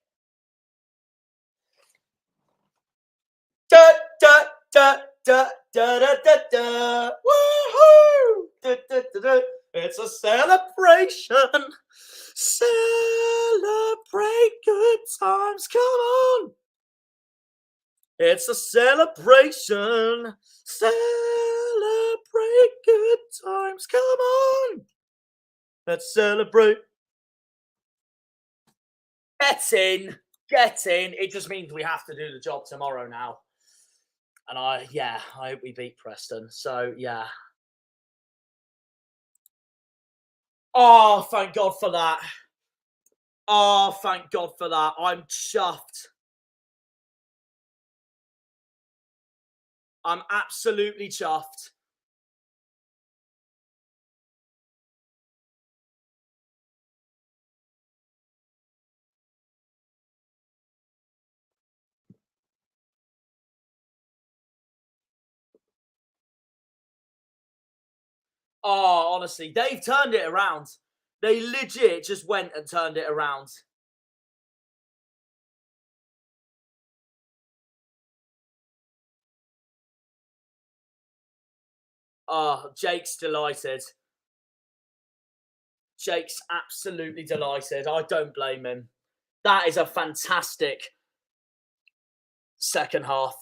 S1: Da, da, da, da, da, da, da, da. Woohoo! Da, da, da, da. It's a celebration. Celebrate good times. Come on. It's a celebration. Celebrate good times. Come on. Let's celebrate. Get in. Get in. It just means we have to do the job tomorrow now. And I hope we beat Preston. So, yeah. Oh, thank God for that. Oh, thank God for that. I'm chuffed. I'm absolutely chuffed. Oh, honestly, they've turned it around. They legit just went and turned it around. Oh, Jake's delighted. Jake's absolutely delighted. I don't blame him. That is a fantastic second half.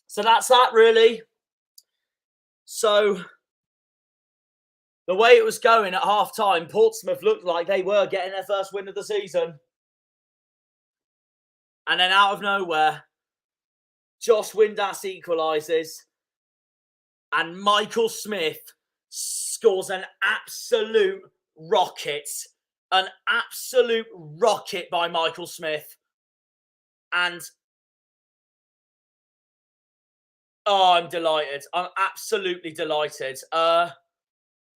S1: So that's that, really. So the way it was going at half-time, Portsmouth looked like they were getting their first win of the season. And then out of nowhere, Josh Windass equalises. And Michael Smith scores an absolute rocket. An absolute rocket by Michael Smith. And oh, I'm delighted. I'm absolutely delighted.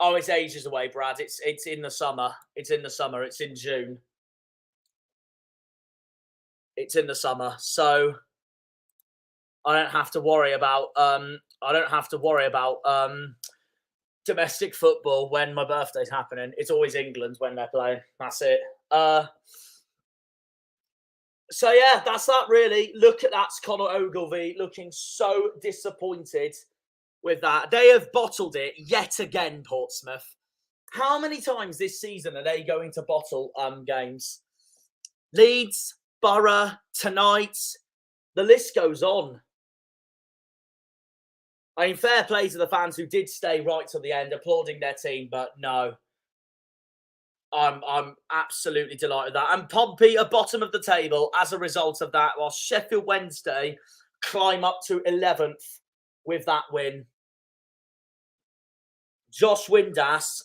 S1: Oh, it's ages away, Brad. It's in the summer. It's in the summer. It's in June. It's in the summer. So I don't have to worry about domestic football when my birthday's happening. It's always England when they're playing. That's it. So yeah, that's that really. Look at that, Conor Ogilvie looking so disappointed with that. They have bottled it yet again, Portsmouth. How many times this season are they going to bottle games? Leeds, Borough, tonight. The list goes on. I mean, fair play to the fans who did stay right to the end, applauding their team, but no. I'm absolutely delighted with that. And Pompey are bottom of the table as a result of that, while Sheffield Wednesday climb up to 11th with that win. Josh Windass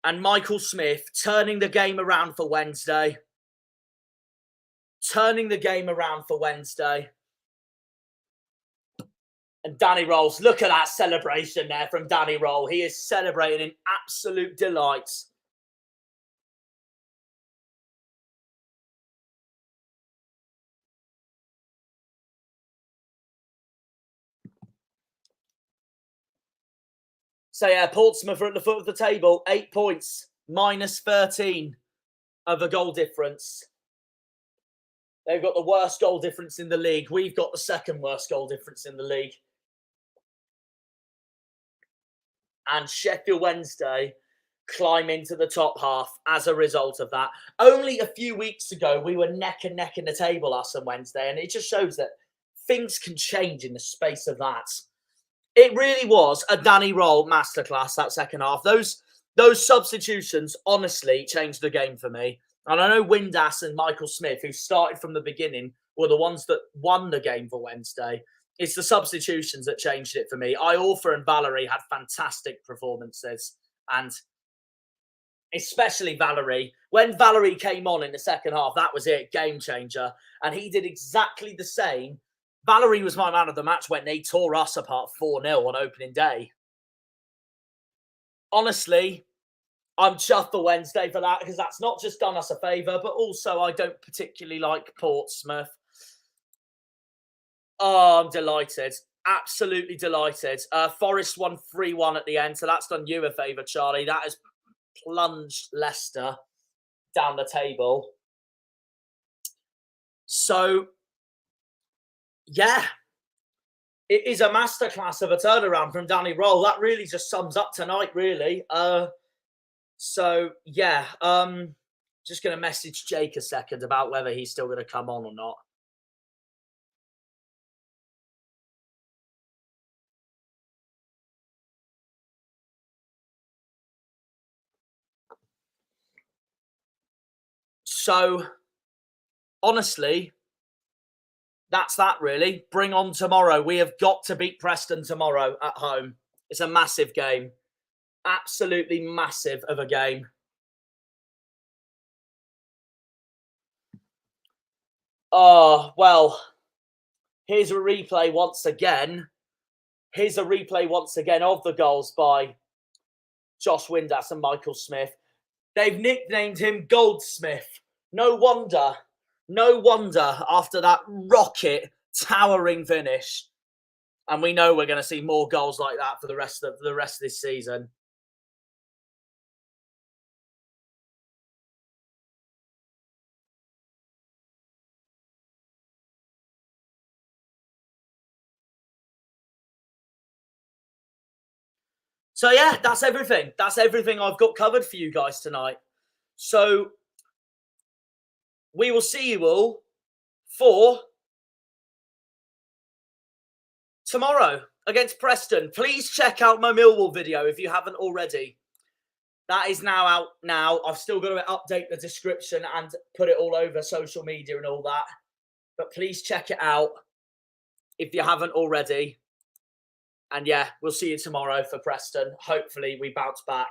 S1: and Michael Smith turning the game around for Wednesday. Turning the game around for Wednesday. And Danny Rohl, look at that celebration there from Danny Rohl. He is celebrating in absolute delight. So yeah, Portsmouth are at the foot of the table, 8 points, minus 13 of a goal difference. They've got the worst goal difference in the league. We've got the second worst goal difference in the league. And Sheffield Wednesday climb into the top half as a result of that. Only a few weeks ago, we were neck and neck in the table, us and Wednesday, and it just shows that things can change in the space of that. It really was a Danny Rohl masterclass, that second half. Those substitutions honestly changed the game for me. And I know Windass and Michael Smith, who started from the beginning, were the ones that won the game for Wednesday. It's the substitutions that changed it for me. Iorfa and Valerie had fantastic performances. And especially Valerie. When Valerie came on in the second half, that was it, game changer. And he did exactly the same. Valerie was my man of the match when they tore us apart 4-0 on opening day. Honestly, I'm chuffed for Wednesday for that, because that's not just done us a favour, but also I don't particularly like Portsmouth. Oh, I'm delighted. Absolutely delighted. Forest won 3-1 at the end, so that's done you a favour, Charlie. That has plunged Leicester down the table. So, yeah, it is a masterclass of a turnaround from Danny Rohl. That really just sums up tonight, really. So, yeah, just going to message Jake a second about whether he's still going to come on or not. So, honestly, that's that really. Bring on tomorrow. We have got to beat Preston tomorrow at home. It's a massive game. Absolutely massive of a game. Oh, well, here's a replay once again. Here's a replay once again of the goals by Josh Windass and Michael Smith. They've nicknamed him Goldsmith. No wonder after that rocket towering finish. And we know we're going to see more goals like that for the rest of this season. So yeah, that's everything. That's everything I've got covered for you guys tonight. So we will see you all for tomorrow against Preston. Please check out my Millwall video if you haven't already. That is now out now. I've still got to update the description and put it all over social media and all that. But please check it out if you haven't already. And yeah, we'll see you tomorrow for Preston. Hopefully we bounce back.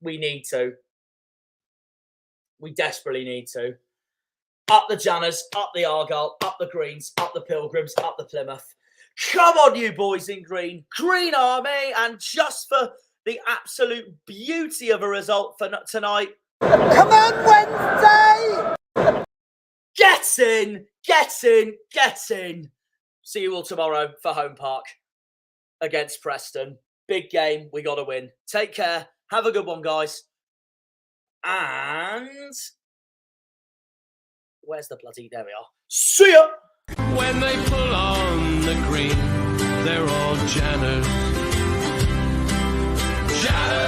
S1: We need to. We desperately need to. Up the Janners, up the Argyle, up the Greens, up the Pilgrims, up the Plymouth. Come on, you boys in green. Green Army. And just for the absolute beauty of a result for tonight.
S4: Come on, Wednesday!
S1: Get in, get in, get in. See you all tomorrow for Home Park against Preston. Big game, we got to win. Take care, have a good one, guys. And where's the bloody, there we are. See ya!
S5: When they pull on the green, they're all Janners. Janners!